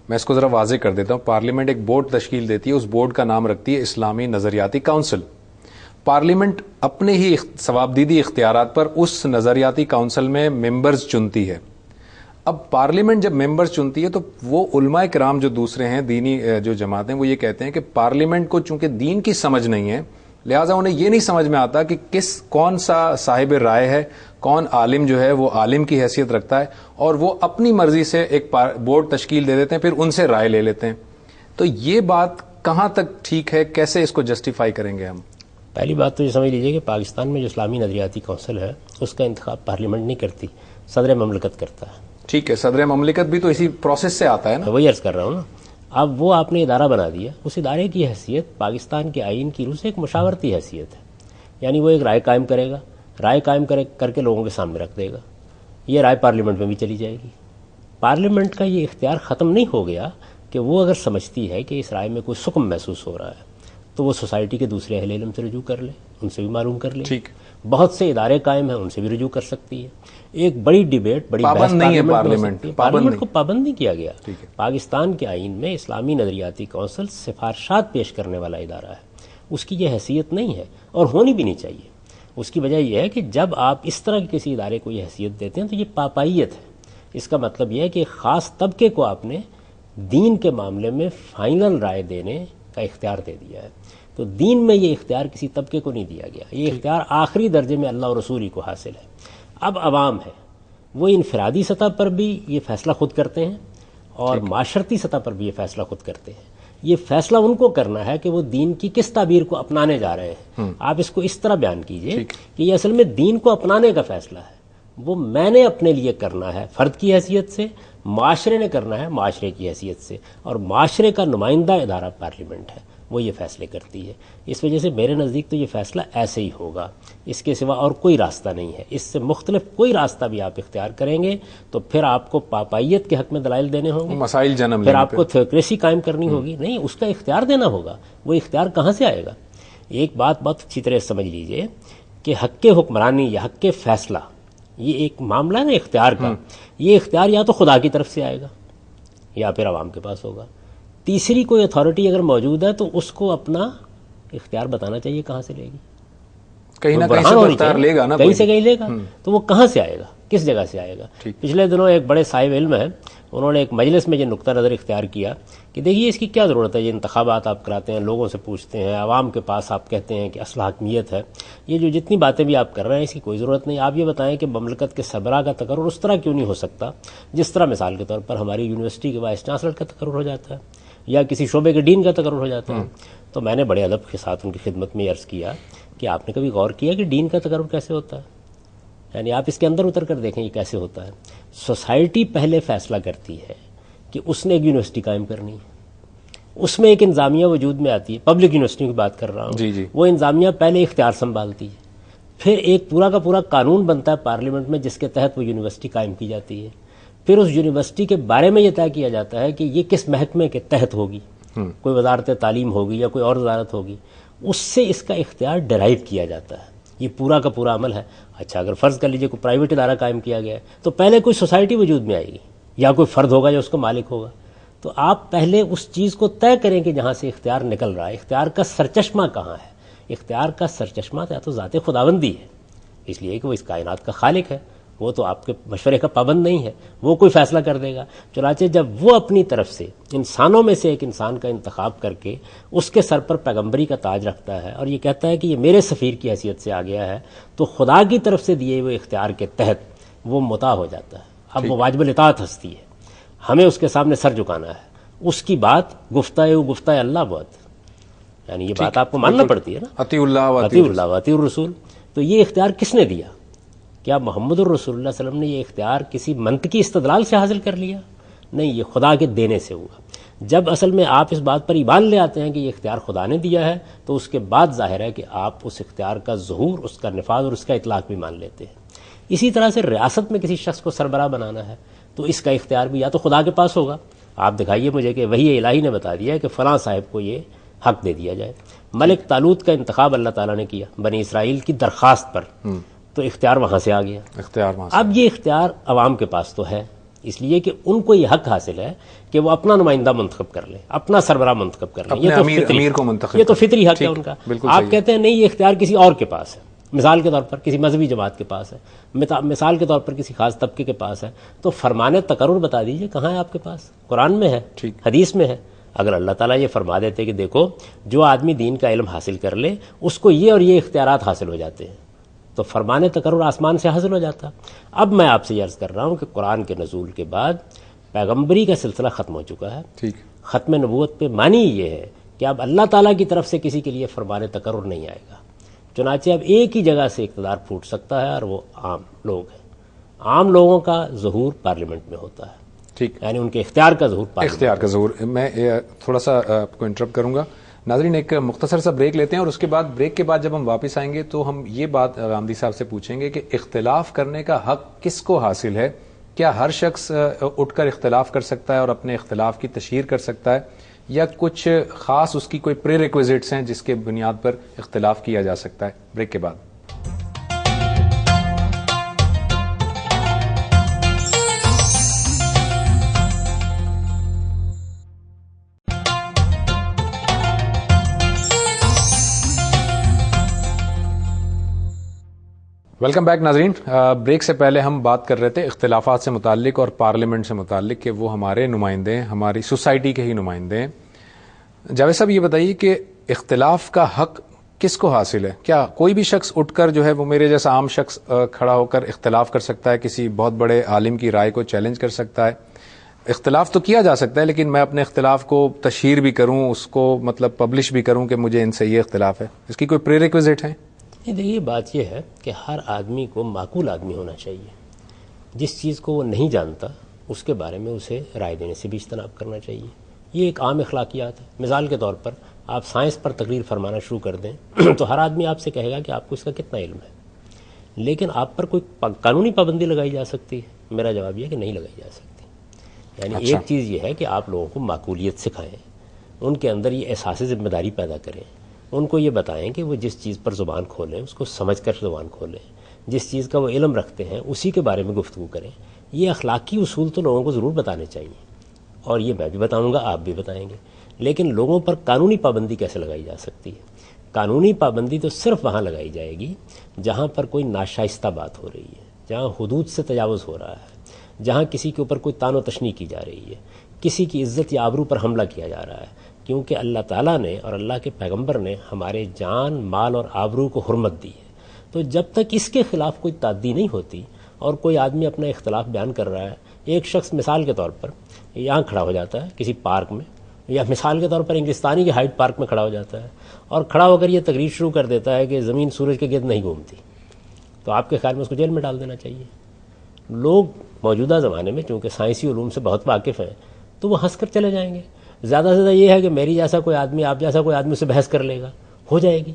میں اس کو ذرا واضح کر دیتا ہوں. پارلیمنٹ ایک بورڈ تشکیل دیتی ہے، اس بورڈ کا نام رکھتی ہے اسلامی نظریاتی کونسل. پارلیمنٹ اپنے ہی ثوابدیدی اختیارات پر اس نظریاتی کونسل میں ممبرز چنتی ہے. اب پارلیمنٹ جب ممبرز چنتی ہے تو وہ علماء کرام جو دوسرے ہیں، دینی جو جماعتیں، وہ یہ کہتے ہیں کہ پارلیمنٹ کو چونکہ دین کی سمجھ نہیں ہے، لہٰذا انہیں یہ نہیں سمجھ میں آتا کہ کون سا صاحب رائے ہے، کون عالم جو ہے وہ عالم کی حیثیت رکھتا ہے، اور وہ اپنی مرضی سے ایک بورڈ تشکیل دے دیتے ہیں، پھر ان سے رائے لے لیتے ہیں. تو یہ بات کہاں تک ٹھیک ہے؟ کیسے اس کو جسٹیفائی کریں گے ہم؟ پہلی بات تو یہ سمجھ لیجئے کہ پاکستان میں جو اسلامی نظریاتی کونسل ہے اس کا انتخاب پارلیمنٹ نہیں کرتی، صدر مملکت کرتا ہے. ٹھیک ہے، صدر مملکت بھی تو اسی پروسیس سے آتا ہے نا. وہی عرض کر رہا ہوں نا. اب وہ آپ نے ادارہ بنا دیا، اس ادارے کی حیثیت پاکستان کے آئین کی روح سے ایک مشاورتی حیثیت ہے. یعنی وہ ایک رائے قائم کرے گا، رائے قائم کر کے لوگوں کے سامنے رکھ دے گا. یہ رائے پارلیمنٹ میں بھی چلی جائے گی. پارلیمنٹ کا یہ اختیار ختم نہیں ہو گیا کہ وہ اگر سمجھتی ہے کہ اس رائے میں کوئی سکم محسوس ہو رہا ہے تو وہ سوسائٹی کے دوسرے اہل علم سے رجوع کر لے، ان سے بھی معلوم کر لے. ٹھیک. بہت سے ادارے قائم ہیں، ان سے بھی رجوع کر سکتی ہے. ایک بڑی ڈیبیٹ، بڑی بحث پارلیمنٹ کو پابند نہیں کیا گیا. پاکستان کے آئین میں اسلامی نظریاتی کونسل سفارشات پیش کرنے والا ادارہ ہے، اس کی یہ حیثیت نہیں ہے اور ہونی بھی نہیں چاہیے. اس کی وجہ یہ ہے کہ جب آپ اس طرح کے کسی ادارے کو یہ حیثیت دیتے ہیں تو یہ پاپائیت ہے. اس کا مطلب یہ ہے کہ خاص طبقے کو آپ نے دین کے معاملے میں فائنل رائے دینے کا اختیار دے دیا ہے. تو دین میں یہ اختیار کسی طبقے کو نہیں دیا گیا، یہ اختیار آخری درجے میں اللہ اور رسول ہی کو حاصل ہے. اب عوام ہے، وہ انفرادی سطح پر بھی یہ فیصلہ خود کرتے ہیں اور معاشرتی سطح پر بھی یہ فیصلہ خود کرتے ہیں. یہ فیصلہ ان کو کرنا ہے کہ وہ دین کی کس تعبیر کو اپنانے جا رہے ہیں. آپ اس کو اس طرح بیان کیجئے کہ یہ اصل میں دین کو اپنانے کا فیصلہ ہے. وہ میں نے اپنے لیے کرنا ہے فرد کی حیثیت سے، معاشرے نے کرنا ہے معاشرے کی حیثیت سے، اور معاشرے کا نمائندہ ادارہ پارلیمنٹ ہے، وہ یہ فیصلے کرتی ہے. اس وجہ سے میرے نزدیک تو یہ فیصلہ ایسے ہی ہوگا، اس کے سوا اور کوئی راستہ نہیں ہے. اس سے مختلف کوئی راستہ بھی آپ اختیار کریں گے تو پھر آپ کو پاپائیت کے حق میں دلائل دینے ہوں گے، مسائل جنم پھر آپ کو تھیوکریسی قائم کرنی ہوگی. نہیں، اس کا اختیار دینا ہوگا. وہ اختیار کہاں سے آئے گا؟ ایک بات بہت اچھی طرح سمجھ لیجئے کہ حق حکمرانی یا حق فیصلہ یہ ایک معاملہ ہے نا اختیار کا، یہ اختیار یا تو خدا کی طرف سے آئے گا یا پھر عوام کے پاس ہوگا. تیسری کوئی اتھارٹی اگر موجود ہے تو اس کو اپنا اختیار بتانا چاہیے کہاں سے لے گی. کہیں نہ کہیں سے اختیار لے گا نا، کہیں سے کہیں لے گا، تو وہ کہاں سے آئے گا، کس جگہ سے آئے گا. پچھلے دنوں ایک بڑے صاحب علم ہیں، انہوں نے ایک مجلس میں یہ نقطہ نظر اختیار کیا کہ دیکھیے اس کی کیا ضرورت ہے، یہ انتخابات آپ کراتے ہیں، لوگوں سے پوچھتے ہیں، عوام کے پاس آپ کہتے ہیں کہ اصل حاکمیت ہے، یہ جو جتنی باتیں بھی آپ کر رہے ہیں اس کی کوئی ضرورت نہیں. آپ یہ بتائیں کہ مملکت کے سربراہ کا تقرر اس طرح کیوں نہیں ہو سکتا جس طرح مثال کے طور پر ہماری یونیورسٹی کے وائس چانسلر کا تقرر ہو جاتا ہے یا کسی شعبے کے ڈین کا تقرر ہو جاتا ہے. تو میں نے بڑے ادب کے ساتھ ان کی خدمت میں عرض کیا کہ آپ نے کبھی غور کیا کہ ڈین کا تقرر کیسے ہوتا ہے؟ یعنی آپ اس کے اندر اتر کر دیکھیں یہ کیسے ہوتا ہے. سوسائٹی پہلے فیصلہ کرتی ہے کہ اس نے ایک یونیورسٹی قائم کرنی ہے، اس میں ایک انتظامیہ وجود میں آتی ہے، پبلک یونیورسٹی کی بات کر رہا ہوں. وہ انتظامیہ پہلے اختیار سنبھالتی ہے، پھر ایک پورا کا پورا قانون بنتا ہے پارلیمنٹ میں جس کے تحت وہ یونیورسٹی قائم کی جاتی ہے. پھر اس یونیورسٹی کے بارے میں یہ طے کیا جاتا ہے کہ یہ کس محکمے کے تحت ہوگی، کوئی وزارت تعلیم ہوگی یا کوئی اور وزارت ہوگی، اس سے اس کا اختیار ڈرائیو کیا جاتا ہے. یہ پورا کا پورا عمل ہے. اچھا اگر فرض کر لیجئے کوئی پرائیویٹ ادارہ قائم کیا گیا ہے تو پہلے کوئی سوسائٹی وجود میں آئے گی یا کوئی فرد ہوگا جو اس کو مالک ہوگا. تو آپ پہلے اس چیز کو طے کریں کہ جہاں سے اختیار نکل رہا ہے، اختیار کا سرچشمہ کہاں ہے. اختیار کا سرچشمہ یا تو ذات خداوندی ہے، اس لیے کہ وہ اس کائنات کا خالق ہے، وہ تو آپ کے مشورے کا پابند نہیں ہے، وہ کوئی فیصلہ کر دے گا. چنانچہ جب وہ اپنی طرف سے انسانوں میں سے ایک انسان کا انتخاب کر کے اس کے سر پر پیغمبری کا تاج رکھتا ہے اور یہ کہتا ہے کہ یہ میرے سفیر کی حیثیت سے آ گیا ہے، تو خدا کی طرف سے دیے ہوئے اختیار کے تحت وہ مطاع ہو جاتا ہے. اب وہ واجب الاطاعت ہستی ہے، ہمیں اس کے سامنے سر جھکانا ہے. اس کی بات گفتہ اللہ بہت، یعنی یہ بات آپ کو ماننا پڑتی ہے نا، اطیع اللہ و اطیع الرسول. تو یہ اختیار کس نے دیا؟ کیا محمد الرسول اللہ صلی اللہ علیہ وسلم نے یہ اختیار کسی منطقی استدلال سے حاصل کر لیا؟ نہیں، یہ خدا کے دینے سے ہوا. جب اصل میں آپ اس بات پر ایمان لے آتے ہیں کہ یہ اختیار خدا نے دیا ہے تو اس کے بعد ظاہر ہے کہ آپ اس اختیار کا ظہور، اس کا نفاذ اور اس کا اطلاق بھی مان لیتے ہیں. اسی طرح سے ریاست میں کسی شخص کو سربراہ بنانا ہے تو اس کا اختیار بھی یا تو خدا کے پاس ہوگا، آپ دکھائیے مجھے کہ وحی الہی نے بتا دیا ہے کہ فلاں صاحب کو یہ حق دے دیا جائے. ملک طالوت کا انتخاب اللہ تعالیٰ نے کیا بنی اسرائیل کی درخواست پر، تو اختیار وہاں سے آ گیا. اب یہ اختیار عوام کے پاس تو ہے، اس لیے کہ ان کو یہ حق حاصل ہے کہ وہ اپنا نمائندہ منتخب کر لیں، اپنا سربراہ منتخب کر لیں. یہ تو فطری حق ہے ان کا. آپ کہتے ہیں نہیں یہ اختیار کسی اور کے پاس ہے، مثال کے طور پر کسی مذہبی جماعت کے پاس ہے، مثال کے طور پر کسی خاص طبقے کے پاس ہے. تو فرمان تقرر بتا دیجئے کہاں ہے آپ کے پاس؟ قرآن میں ہے، حدیث میں ہے. اگر اللہ تعالیٰ یہ فرما دیتے کہ دیکھو جو آدمی دین کا علم حاصل کر لے اس کو یہ اور یہ اختیارات حاصل ہو جاتے ہیں، تو فرمان تقرر آسمان سے حاصل ہو جاتا. اب میں آپ سے یہ عرض کر رہا ہوں کہ قرآن کے نزول کے بعد پیغمبری کا سلسلہ ختم ہو چکا ہے. ختم نبوت پہ معنی یہ ہے کہ اب اللہ تعالیٰ کی طرف سے کسی کے لیے فرمان تقرر نہیں آئے گا. چنانچہ اب ایک ہی جگہ سے اقتدار پھوٹ سکتا ہے اور وہ عام لوگ ہیں. عام لوگوں کا ظہور پارلیمنٹ میں ہوتا ہے، یعنی ان کے اختیار کا ظہور. میں تھوڑا سا آپ کو انٹرپٹ کروں گا. ناظرین ایک مختصر سا بریک لیتے ہیں اور اس کے بعد بریک کے بعد جب ہم واپس آئیں گے تو ہم یہ بات غامدی صاحب سے پوچھیں گے کہ اختلاف کرنے کا حق کس کو حاصل ہے؟ کیا ہر شخص اٹھ کر اختلاف کر سکتا ہے اور اپنے اختلاف کی تشہیر کر سکتا ہے، یا کچھ خاص اس کی کوئی پری ریکویزٹس ہیں جس کے بنیاد پر اختلاف کیا جا سکتا ہے؟ بریک کے بعد. ویلکم بیک ناظرین. بریک سے پہلے ہم بات کر رہے تھے اختلافات سے متعلق اور پارلیمنٹ سے متعلق کہ وہ ہمارے نمائندے ہیں، ہماری سوسائٹی کے ہی نمائندے ہیں. جاوید صاحب یہ بتائیے کہ اختلاف کا حق کس کو حاصل ہے؟ کیا کوئی بھی شخص اٹھ کر جو ہے وہ میرے جیسا عام شخص کھڑا ہو کر اختلاف کر سکتا ہے، کسی بہت بڑے عالم کی رائے کو چیلنج کر سکتا ہے؟ اختلاف تو کیا جا سکتا ہے لیکن میں اپنے اختلاف کو تشہیر بھی کروں، اس کو مطلب پبلش بھی کروں کہ مجھے ان سے یہ اختلاف ہے، اس کی کوئی پری ریکویزٹ ہے؟ دیکھیے بات یہ ہے کہ ہر آدمی کو معقول آدمی ہونا چاہیے. جس چیز کو وہ نہیں جانتا اس کے بارے میں اسے رائے دینے سے بھی اجتناب کرنا چاہیے. یہ ایک عام اخلاقیات ہے. مثال کے طور پر آپ سائنس پر تقریر فرمانا شروع کر دیں تو ہر آدمی آپ سے کہے گا کہ آپ کو اس کا کتنا علم ہے، لیکن آپ پر کوئی قانونی پابندی لگائی جا سکتی ہے؟ میرا جواب یہ ہے کہ نہیں لگائی جا سکتی. یعنی ایک چیز یہ ہے کہ آپ لوگوں کو معقولیت سکھائیں، ان کے اندر یہ احساس ذمہ داری پیدا کریں، ان کو یہ بتائیں کہ وہ جس چیز پر زبان کھولیں اس کو سمجھ کر زبان کھولیں. جس چیز کا وہ علم رکھتے ہیں اسی کے بارے میں گفتگو کریں. یہ اخلاقی اصول تو لوگوں کو ضرور بتانے چاہیے، اور یہ میں بھی بتاؤں گا، آپ بھی بتائیں گے. لیکن لوگوں پر قانونی پابندی کیسے لگائی جا سکتی ہے؟ قانونی پابندی تو صرف وہاں لگائی جائے گی جہاں پر کوئی ناشائستہ بات ہو رہی ہے، جہاں حدود سے تجاوز ہو رہا ہے، جہاں کسی کے اوپر کوئی طعن و تشنیع کی جا رہی ہے، کسی کی عزت یا آبرو پر حملہ کیا جا رہا ہے. کیونکہ اللہ تعالیٰ نے اور اللہ کے پیغمبر نے ہمارے جان، مال اور آبرو کو حرمت دی ہے. تو جب تک اس کے خلاف کوئی تعدی نہیں ہوتی اور کوئی آدمی اپنا اختلاف بیان کر رہا ہے، ایک شخص مثال کے طور پر یہاں کھڑا ہو جاتا ہے کسی پارک میں، یا مثال کے طور پر انگلستانی کے ہائیڈ پارک میں کھڑا ہو جاتا ہے اور کھڑا ہو کر یہ تقریر شروع کر دیتا ہے کہ زمین سورج کے گرد نہیں گھومتی، تو آپ کے خیال میں اس کو جیل میں ڈال دینا چاہیے؟ لوگ موجودہ زمانے میں چونکہ سائنسی علوم سے بہت واقف ہیں تو وہ ہنس کر چلے جائیں گے. زیادہ سے زیادہ یہ ہے کہ میری جیسا کوئی آدمی، آپ جیسا کوئی آدمی اسے بحث کر لے گا، ہو جائے گی.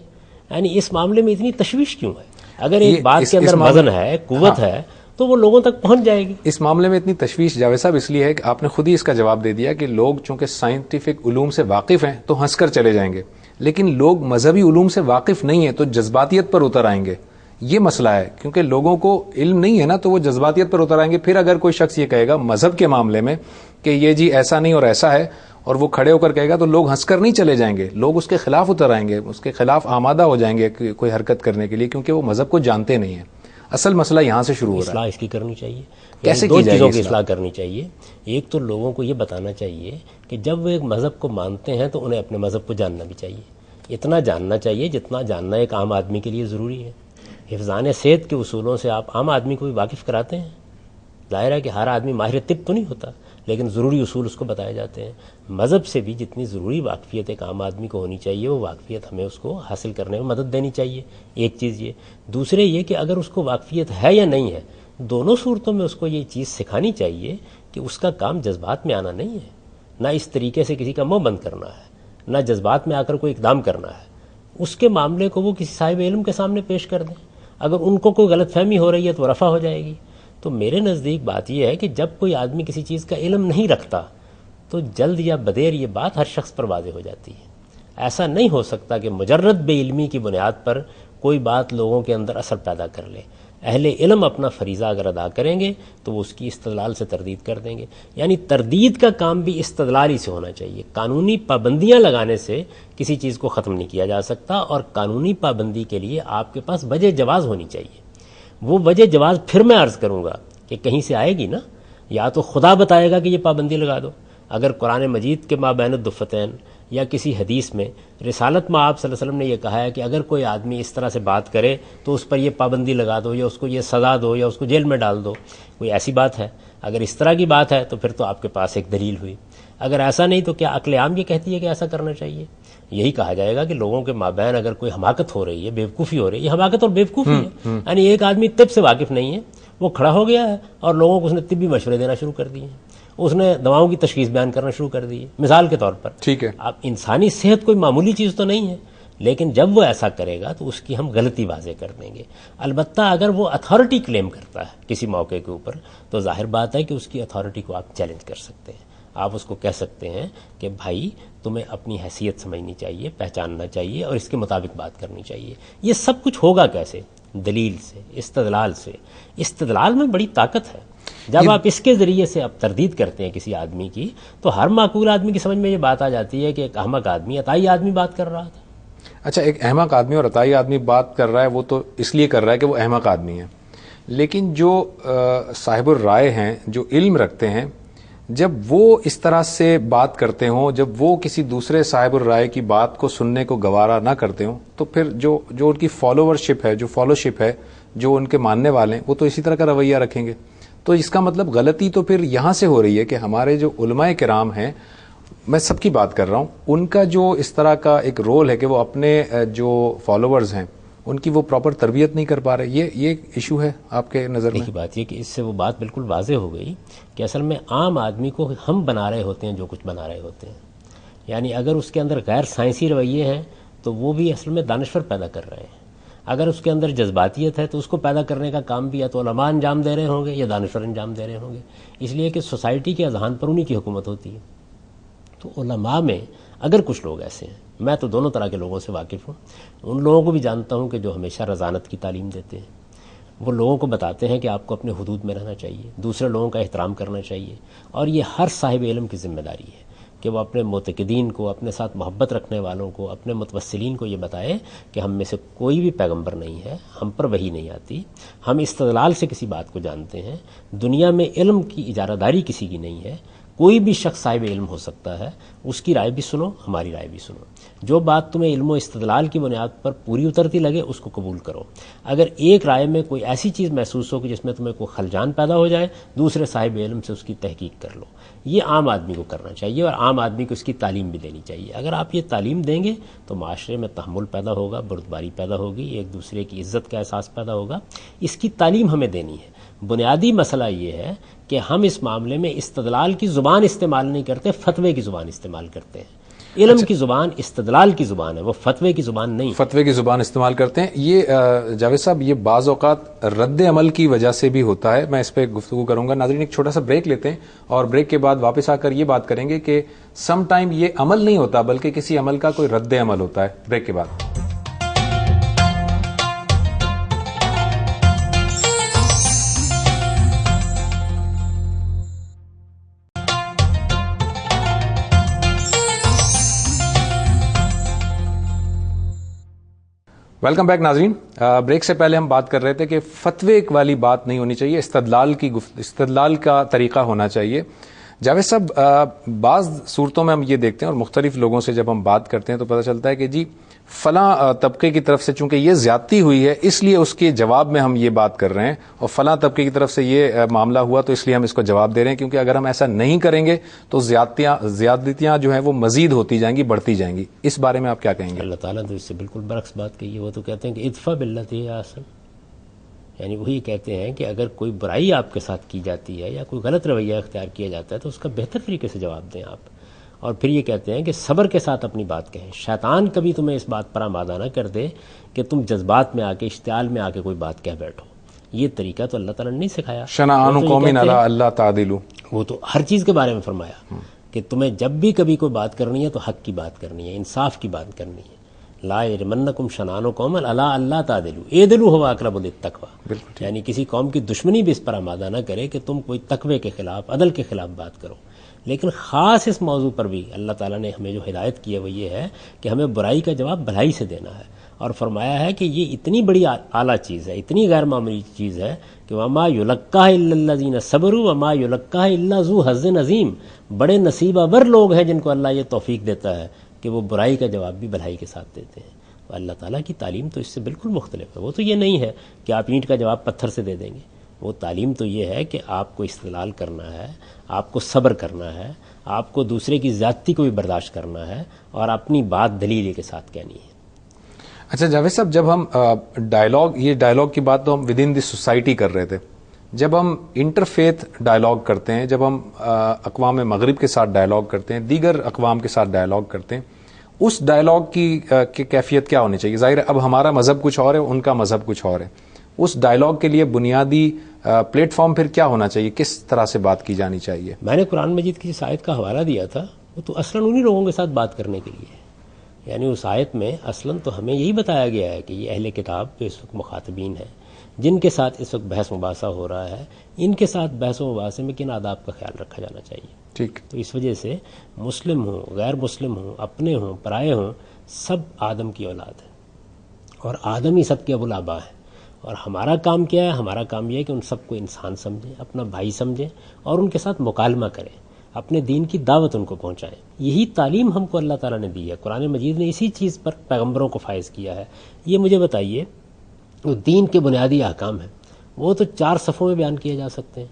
یعنی اس معاملے میں اتنی تشویش کیوں ہے؟ اگر ایک بات کے اندر وزن ہے، قوت ہے، تو وہ لوگوں تک پہنچ جائے گی. اس معاملے میں اتنی تشویش جاوید صاحب اس لیے ہے کہ آپ نے خود ہی اس کا جواب دے دیا کہ لوگ چونکہ سائنٹیفک علوم سے واقف ہیں تو ہنس کر چلے جائیں گے، لیکن لوگ مذہبی علوم سے واقف نہیں ہیں تو جذباتیت پر اتر آئیں گے. یہ مسئلہ ہے، کیونکہ لوگوں کو علم نہیں ہے نا، تو وہ جذباتیت پر اتر آئیں گے. پھر اگر کوئی شخص یہ کہے گا مذہب کے معاملے میں کہ یہ جی ایسا نہیں اور ایسا ہے، اور وہ کھڑے ہو کر کہے گا، تو لوگ ہنس کر نہیں چلے جائیں گے، لوگ اس کے خلاف اتر آئیں گے، اس کے خلاف آمادہ ہو جائیں گے کوئی حرکت کرنے کے لیے، کیونکہ وہ مذہب کو جانتے نہیں ہیں. اصل مسئلہ یہاں سے شروع ہو رہا ہے. اصلاح اس کی کرنی چاہیے. کیسے دو کی جائے چیزوں گی کی اصلاح کرنی چاہیے. ایک تو لوگوں کو یہ بتانا چاہیے کہ جب وہ ایک مذہب کو مانتے ہیں تو انہیں اپنے مذہب کو جاننا بھی چاہیے. اتنا جاننا چاہیے جتنا جاننا ایک عام آدمی کے لیے ضروری ہے. حفظان صحت کے اصولوں سے آپ عام آدمی کو بھی واقف کراتے ہیں. ظاہر ہے کہ ہر آدمی ماہر طب تو نہیں ہوتا، لیکن ضروری اصول اس کو بتائے جاتے ہیں. مذہب سے بھی جتنی ضروری واقفیت ایک عام آدمی کو ہونی چاہیے، وہ واقفیت ہمیں اس کو حاصل کرنے میں مدد دینی چاہیے. ایک چیز یہ. دوسرے یہ کہ اگر اس کو واقفیت ہے یا نہیں ہے، دونوں صورتوں میں اس کو یہ چیز سکھانی چاہیے کہ اس کا کام جذبات میں آنا نہیں ہے، نہ اس طریقے سے کسی کا منہ بند کرنا ہے، نہ جذبات میں آ کر کوئی اقدام کرنا ہے. اس کے معاملے کو وہ کسی صاحب علم کے سامنے پیش کر دیں. اگر ان کو کوئی غلط فہمی ہو رہی ہے تو رفع ہو جائے گی. تو میرے نزدیک بات یہ ہے کہ جب کوئی آدمی کسی چیز کا علم نہیں رکھتا تو جلد یا بدیر یہ بات ہر شخص پر واضح ہو جاتی ہے. ایسا نہیں ہو سکتا کہ مجرد بے علمی کی بنیاد پر کوئی بات لوگوں کے اندر اثر پیدا کر لے. اہل علم اپنا فریضہ اگر ادا کریں گے تو وہ اس کی استدلال سے تردید کر دیں گے. یعنی تردید کا کام بھی استدلالی سے ہونا چاہیے. قانونی پابندیاں لگانے سے کسی چیز کو ختم نہیں کیا جا سکتا، اور قانونی پابندی کے لیے آپ کے پاس وجہ جواز ہونی چاہیے. وہ وجہ جواز پھر میں عرض کروں گا کہ کہیں سے آئے گی نا، یا تو خدا بتائے گا کہ یہ پابندی لگا دو. اگر قرآن مجید کے مابین الدفتین یا کسی حدیث میں رسالت میں آپ صلی اللہ علیہ وسلم نے یہ کہا ہے کہ اگر کوئی آدمی اس طرح سے بات کرے تو اس پر یہ پابندی لگا دو، یا اس کو یہ سزا دو، یا اس کو جیل میں ڈال دو، کوئی ایسی بات ہے؟ اگر اس طرح کی بات ہے تو پھر تو آپ کے پاس ایک دلیل ہوئی. اگر ایسا نہیں تو کیا عقل عام یہ کہتی ہے کہ ایسا کرنا چاہیے؟ یہی کہا جائے گا کہ لوگوں کے مابین اگر کوئی حماقت ہو رہی ہے، بیوقوفی ہو رہی ہے، یہ حماقت اور بیوقوفی ہے. یعنی ایک آدمی طب سے واقف نہیں ہے، وہ کھڑا ہو گیا ہے اور لوگوں کو اس نے طبی مشورے دینا شروع کر دیے، اس نے دواؤں کی تشخیص بیان کرنا شروع کر دی ہے مثال کے طور پر. ٹھیک ہے. اب انسانی صحت کوئی معمولی چیز تو نہیں ہے، لیکن جب وہ ایسا کرے گا تو اس کی ہم غلطی واضح کر دیں گے. البتہ اگر وہ اتھارٹی کلیم کرتا ہے کسی موقع کے اوپر تو ظاہر بات ہے کہ اس کی اتھارٹی کو آپ چیلنج کر سکتے ہیں. آپ اس کو کہہ سکتے ہیں کہ بھائی تمہیں اپنی حیثیت سمجھنی چاہیے، پہچاننا چاہیے اور اس کے مطابق بات کرنی چاہیے. یہ سب کچھ ہوگا کیسے؟ دلیل سے، استدلال سے. استدلال میں بڑی طاقت ہے. جب آپ اس کے ذریعے سے اب تردید کرتے ہیں کسی آدمی کی تو ہر معقول آدمی کی سمجھ میں یہ بات آ جاتی ہے کہ ایک احمق آدمی، عطائی آدمی بات کر رہا تھا. اچھا، ایک احمق آدمی اور عطائی آدمی بات کر رہا ہے، وہ تو اس لیے کر رہا ہے کہ وہ احمق آدمی ہے. لیکن جو صاحب الرائے ہیں، جو علم رکھتے ہیں، جب وہ اس طرح سے بات کرتے ہوں، جب وہ کسی دوسرے صاحب الرائے کی بات کو سننے کو گوارا نہ کرتے ہوں، تو پھر جو ان کی فالوورشپ ہے، جو فالوشپ ہے، جو ان کے ماننے والے ہیں، وہ تو اسی طرح کا رویہ رکھیں گے. تو اس کا مطلب غلطی تو پھر یہاں سے ہو رہی ہے کہ ہمارے جو علماء کرام ہیں، میں سب کی بات کر رہا ہوں، ان کا جو اس طرح کا ایک رول ہے کہ وہ اپنے جو فالوورز ہیں ان کی وہ پراپر تربیت نہیں کر پا رہے. یہ ایک ایشو ہے آپ کے نظر میں؟ دیکھیے بات یہ کہ اس سے وہ بات بالکل واضح ہو گئی کہ اصل میں عام آدمی کو ہم بنا رہے ہوتے ہیں جو کچھ بنا رہے ہوتے ہیں. یعنی اگر اس کے اندر غیر سائنسی رویے ہیں تو وہ بھی اصل میں دانشور پیدا کر رہے ہیں. اگر اس کے اندر جذباتیت ہے تو اس کو پیدا کرنے کا کام بھی یا تو علماء انجام دے رہے ہوں گے یا دانشور انجام دے رہے ہوں گے. اس لیے کہ سوسائٹی کے اذہان پر انہی کی حکومت ہوتی ہے. تو علماء میں اگر کچھ لوگ ایسے ہیں، میں تو دونوں طرح کے لوگوں سے واقف ہوں، ان لوگوں کو بھی جانتا ہوں کہ جو ہمیشہ رضانت کی تعلیم دیتے ہیں، وہ لوگوں کو بتاتے ہیں کہ آپ کو اپنے حدود میں رہنا چاہیے، دوسرے لوگوں کا احترام کرنا چاہیے، اور یہ ہر صاحب علم کی ذمہ داری ہے کہ وہ اپنے معتقدین کو، اپنے ساتھ محبت رکھنے والوں کو، اپنے متوسلین کو یہ بتائے کہ ہم میں سے کوئی بھی پیغمبر نہیں ہے، ہم پر وحی نہیں آتی، ہم استدلال سے کسی بات کو جانتے ہیں، دنیا میں علم کی اجارہ داری کسی کی نہیں ہے، کوئی بھی شخص صاحب علم ہو سکتا ہے، اس کی رائے بھی سنو، ہماری رائے بھی سنو، جو بات تمہیں علم و استدلال کی بنیاد پر پوری اترتی لگے اس کو قبول کرو، اگر ایک رائے میں کوئی ایسی چیز محسوس ہو کہ جس میں تمہیں کوئی خلجان پیدا ہو جائے، دوسرے صاحب علم سے اس کی تحقیق کر لو۔ یہ عام آدمی کو کرنا چاہیے، اور عام آدمی کو اس کی تعلیم بھی دینی چاہیے۔ اگر آپ یہ تعلیم دیں گے تو معاشرے میں تحمل پیدا ہوگا، بردباری پیدا ہوگی، ایک دوسرے کی عزت کا احساس پیدا ہوگا۔ اس کی تعلیم ہمیں دینی ہے۔ بنیادی مسئلہ یہ ہے کہ ہم اس معاملے میں استدلال کی زبان استعمال نہیں کرتے، فتوے کی زبان استعمال کرتے ہیں۔ علم کی زبان استدلال کی زبان ہے، وہ فتوے کی زبان نہیں۔ فتوے کی زبان استعمال کرتے ہیں۔ یہ جاوید صاحب، یہ بعض اوقات رد عمل کی وجہ سے بھی ہوتا ہے۔ میں اس پہ گفتگو کروں گا۔ ناظرین، ایک چھوٹا سا بریک لیتے ہیں اور بریک کے بعد واپس آ کر یہ بات کریں گے کہ سم ٹائم یہ عمل نہیں ہوتا بلکہ کسی عمل کا کوئی رد عمل ہوتا ہے۔ بریک کے بعد ویلکم بیک ناظرین۔ بریک سے پہلے ہم بات کر رہے تھے کہ فتوے والی بات نہیں ہونی چاہیے، استدلال کا طریقہ ہونا چاہیے۔ جاوید صاحب، بعض صورتوں میں ہم یہ دیکھتے ہیں اور مختلف لوگوں سے جب ہم بات کرتے ہیں تو پتہ چلتا ہے کہ جی فلاں طبقے کی طرف سے چونکہ یہ زیادتی ہوئی ہے اس لیے اس کے جواب میں ہم یہ بات کر رہے ہیں، اور فلاں طبقے کی طرف سے یہ معاملہ ہوا تو اس لیے ہم اس کو جواب دے رہے ہیں، کیونکہ اگر ہم ایسا نہیں کریں گے تو زیادتیاں جو ہیں وہ مزید ہوتی جائیں گی، بڑھتی جائیں گی۔ اس بارے میں آپ کیا کہیں گے؟ اللہ تعالیٰ تو اس سے بالکل برعکس بات کہی ہے۔ وہ تو کہتے ہیں کہ ادفع باللتی ہی احسن، یعنی وہی کہتے ہیں کہ اگر کوئی برائی آپ کے ساتھ کی جاتی ہے یا کوئی غلط رویہ اختیار کیا جاتا ہے تو اس کا بہتر طریقے سے جواب دیں آپ، اور پھر یہ کہتے ہیں کہ صبر کے ساتھ اپنی بات کہیں۔ شیطان کبھی تمہیں اس بات پر آمادہ نہ کر دے کہ تم جذبات میں آ کے، اشتعال میں آ کے کوئی بات کہہ بیٹھو۔ یہ طریقہ تو اللہ تعالیٰ نے نہیں سکھایا۔ شنآن قوم علی اللہ تعدلوا، وہ تو ہر چیز کے بارے میں فرمایا کہ تمہیں جب بھی کبھی کوئی بات کرنی ہے تو حق کی بات کرنی ہے، انصاف کی بات کرنی ہے۔ لا یجرمنکم شنآن قوم علی اللہ تعدلوا اعدلوا هو اقرب للتقوی، یعنی کسی قوم کی دشمنی بھی اس پر آمادہ نہ کرے کہ تم کوئی تقوی کے خلاف، عدل کے خلاف بات کرو۔ لیکن خاص اس موضوع پر بھی اللہ تعالیٰ نے ہمیں جو ہدایت کی ہے وہ یہ ہے کہ ہمیں برائی کا جواب بھلائی سے دینا ہے، اور فرمایا ہے کہ یہ اتنی بڑی اعلیٰ چیز ہے، اتنی غیر معمولی چیز ہے کہ وما یلقاها الا الذین صبروا وما یلقاها الا ذو حظ عظیم، بڑے نصیب آور لوگ ہیں جن کو اللہ یہ توفیق دیتا ہے کہ وہ برائی کا جواب بھی بھلائی کے ساتھ دیتے ہیں۔ اللہ تعالیٰ کی تعلیم تو اس سے بالکل مختلف ہے۔ وہ تو یہ نہیں ہے کہ آپ اینٹ کا جواب پتھر سے دے دیں گے، وہ تعلیم تو یہ ہے کہ آپ کو استدلال کرنا ہے، آپ کو صبر کرنا ہے، آپ کو دوسرے کی زیادتی کو بھی برداشت کرنا ہے، اور اپنی بات دلیل کے ساتھ کہنی ہے۔ اچھا جاوید صاحب، جب ہم ڈائلاگ کی بات تو ہم ود ان دی سوسائٹی کر رہے تھے، جب ہم انٹرفیتھ ڈائلاگ کرتے ہیں، جب ہم اقوام مغرب کے ساتھ ڈائلاگ کرتے ہیں، دیگر اقوام کے ساتھ ڈائلاگ کرتے ہیں، اس ڈائلاگ کی کیفیت کیا ہونی چاہیے؟ ظاہر ہے اب ہمارا مذہب کچھ اور ہے، ان کا مذہب کچھ اور ہے، اس ڈائلاگ کے لیے بنیادی پلیٹ فارم پھر کیا ہونا چاہیے؟ کس طرح سے بات کی جانی چاہیے؟ میں نے قرآن مجید کی جس آیت کا حوالہ دیا تھا وہ تو اصلاً انہی لوگوں کے ساتھ بات کرنے کے لیے ہے، یعنی اس آیت میں اصلاً تو ہمیں یہی بتایا گیا ہے کہ یہ اہل کتاب جو اس وقت مخاطبین ہیں، جن کے ساتھ اس وقت بحث مباحثہ ہو رہا ہے، ان کے ساتھ بحث و مباحثے میں کن آداب کا خیال رکھا جانا چاہیے۔ ٹھیک، تو اس وجہ سے مسلم ہوں، غیر مسلم ہوں، اپنے ہوں، پرائے ہوں، سب آدم کی اولاد ہے، اور آدم ہی سب کے ابو الآبا ہیں، اور ہمارا کام کیا ہے؟ ہمارا کام یہ ہے کہ ان سب کو انسان سمجھیں، اپنا بھائی سمجھیں، اور ان کے ساتھ مکالمہ کریں، اپنے دین کی دعوت ان کو پہنچائیں۔ یہی تعلیم ہم کو اللہ تعالیٰ نے دی ہے، قرآن مجید نے اسی چیز پر پیغمبروں کو فائز کیا ہے۔ یہ مجھے بتائیے، وہ دین کے بنیادی احکام ہیں، وہ تو 4 صفحوں میں بیان کیے جا سکتے ہیں۔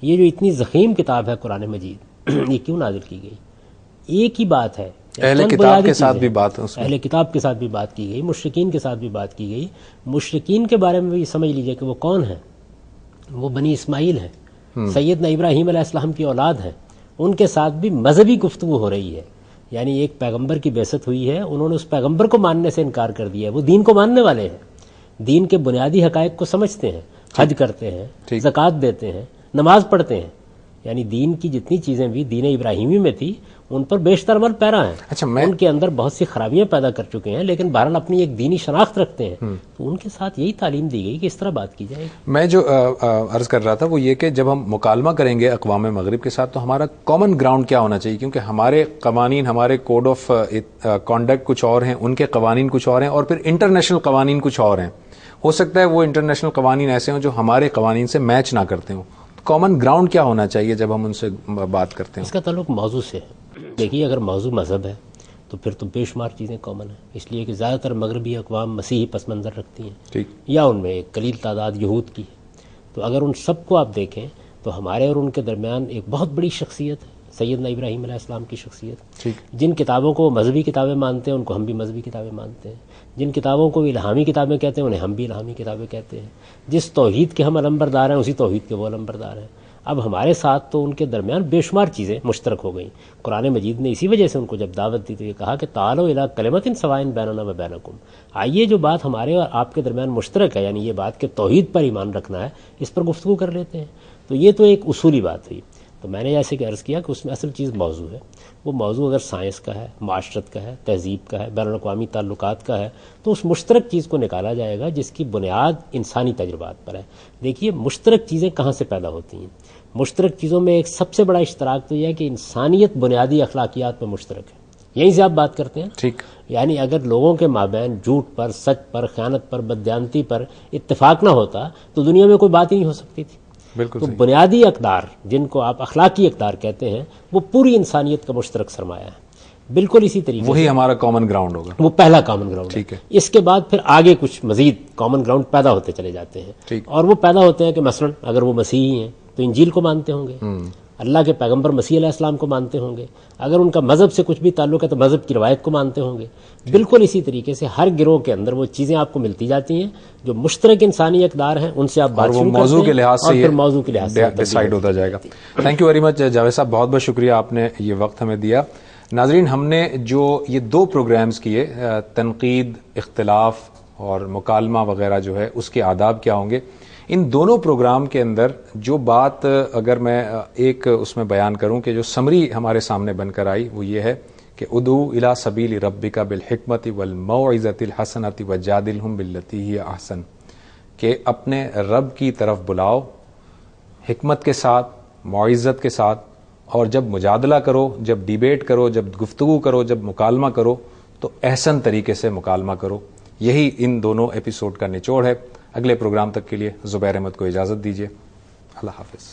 یہ جو اتنی ضخیم کتاب ہے قرآن مجید، یہ کیوں نازل کی گئی؟ ایک ہی بات ہے، اہل کتاب کے ساتھ بھی بات ہے، اہل کتاب کے ساتھ بھی بات کی گئی، مشرکین کے ساتھ بھی بات کی گئی۔ مشرکین کے بارے میں بھی سمجھ لیجئے کہ وہ کون ہیں؟ وہ بنی اسماعیل ہیں، سیدنا ابراہیم علیہ السلام کی اولاد ہیں، ان کے ساتھ بھی مذہبی گفتگو ہو رہی ہے۔ یعنی ایک پیغمبر کی بعثت ہوئی ہے، انہوں نے اس پیغمبر کو ماننے سے انکار کر دیا ہے، وہ دین کو ماننے والے ہیں، دین کے بنیادی حقائق کو سمجھتے ہیں، حج کرتے ہیں، زکوٰۃ دیتے ہیں، نماز پڑھتے ہیں، یعنی دین کی جتنی چیزیں بھی دین ابراہیمی میں تھی ان پر بیشتر عمل پیرا ہیں. اچھا ان کے اندر بہت سی خرابیاں پیدا کر چکے ہیں لیکن بہرحال اپنی ایک دینی شناخت رکھتے ہیں, تو ان کے ساتھ یہی تعلیم دی گئی کہ اس طرح بات کی جائے. میں جو عرض کر رہا تھا وہ یہ کہ جب ہم مکالمہ کریں گے اقوام مغرب کے ساتھ تو ہمارا کامن گراؤنڈ کیا ہونا چاہیے, کیونکہ ہمارے قوانین, ہمارے کوڈ آف کانڈکٹ کچھ اور ہیں, ان کے قوانین کچھ اور ہیں, اور پھر انٹرنیشنل قوانین کچھ اور ہیں. ہو سکتا ہے وہ انٹرنیشنل قوانین ایسے ہوں جو ہمارے قوانین سے میچ نہ کرتے ہوں. کامن گراؤنڈ کیا ہونا چاہیے جب ہم ان سے بات کرتے ہیں؟ اس کا تعلق موضوع سے ہے. دیکھیے اگر موضوع مذہب ہے تو پھر تو بے شمار چیزیں کامن ہیں, اس لیے کہ زیادہ تر مغربی اقوام مسیحی پس منظر رکھتی ہیں, ٹھیک, یا ان میں ایک قلیل تعداد یہود کی ہے. تو اگر ان سب کو آپ دیکھیں تو ہمارے اور ان کے درمیان ایک بہت بڑی شخصیت ہے, سیدنا ابراہیم علیہ السلام کی شخصیت. ٹھیک, جن کتابوں کو وہ مذہبی کتابیں مانتے ہیں ان کو ہم بھی مذہبی کتابیں مانتے ہیں, جن کتابوں کو الہامی کتابیں کہتے ہیں انہیں ہم بھی الہامی کتابیں کہتے ہیں. جس توحید کے ہم علمبردار ہیں اسی توحید کے وہ علمبردار ہیں. اب ہمارے ساتھ تو ان کے درمیان بے شمار چیزیں مشترک ہو گئیں. قرآن مجید نے اسی وجہ سے ان کو جب دعوت دی تو یہ کہا کہ تعالوا الی کلمۃ سواء بیننا و بینکم, آئیے جو بات ہمارے اور آپ کے درمیان مشترک ہے, یعنی یہ بات کہ توحید پر ایمان رکھنا ہے, اس پر گفتگو کر لیتے ہیں. تو یہ تو ایک اصولی بات ہوئی. تو میں نے جیسے کہ عرض کیا کہ اس میں اصل چیز موضوع ہے. وہ موضوع اگر سائنس کا ہے, معاشرت کا ہے, تہذیب کا ہے, بین الاقوامی تعلقات کا ہے, تو اس مشترک چیز کو نکالا جائے گا جس کی بنیاد انسانی تجربات پر ہے. دیکھیے مشترک چیزیں کہاں سے پیدا ہوتی ہیں. مشترک چیزوں میں ایک سب سے بڑا اشتراک تو یہ ہے کہ انسانیت بنیادی اخلاقیات پر مشترک ہے. یہیں سے آپ بات کرتے ہیں. ٹھیک, یعنی اگر لوگوں کے مابین جھوٹ پر, سچ پر, خیانت پر, بددیانتی پر اتفاق نہ ہوتا تو دنیا میں کوئی بات ہی نہیں ہو سکتی تھی. بالکل تو صحیح. بنیادی اقدار جن کو آپ اخلاقی اقدار کہتے ہیں وہ پوری انسانیت کا مشترک سرمایہ ہے. بالکل اسی طریقے وہی سے ہمارا کامن گراؤنڈ ہوگا. وہ پہلا کامن گراؤنڈ ٹھیک ہے. اس کے بعد پھر آگے کچھ مزید کامن گراؤنڈ پیدا ہوتے چلے جاتے ہیں. ٹھیک. اور وہ پیدا ہوتے ہیں کہ مثلا اگر وہ مسیحی ہیں تو انجیل کو مانتے ہوں گے, اللہ کے پیغمبر مسیح علیہ السلام کو مانتے ہوں گے. اگر ان کا مذہب سے کچھ بھی تعلق ہے تو مذہب کی روایت کو مانتے ہوں گے. بالکل اسی طریقے سے ہر گروہ کے اندر وہ چیزیں آپ کو ملتی جاتی ہیں جو مشترک انسانی اقدار ہیں, ان سے آپ بات شروع کرتے ہیں, موضوع کے لحاظ سے اور پھر موضوع کے لحاظ سے ڈیسائیڈ ہوتا جائے گا. Thank you very much Javed Sahab, بہت بہت شکریہ, آپ نے یہ وقت ہمیں دیا. ناظرین, ہم نے جو یہ 2 پروگرامز کیے, تنقید, اختلاف اور مکالمہ وغیرہ جو ہے اس کے آداب کیا ہوں گے, ان دونوں پروگرام کے اندر جو بات اگر میں ایک اس میں بیان کروں کہ جو سمری ہمارے سامنے بن کر آئی وہ یہ ہے کہ ادعو الی سبیل ربک بالحکمت والموعظۃ الحسنۃ وجادلہم باللتی ہی احسن, کہ اپنے رب کی طرف بلاؤ حکمت کے ساتھ, موعظت کے ساتھ, اور جب مجادلہ کرو, جب ڈیبیٹ کرو, جب گفتگو کرو, جب مکالمہ کرو تو احسن طریقے سے مکالمہ کرو. یہی ان دونوں ایپیسوڈ کا نچوڑ ہے. اگلے پروگرام تک کے لیے زبیر احمد کو اجازت دیجیے. اللہ حافظ.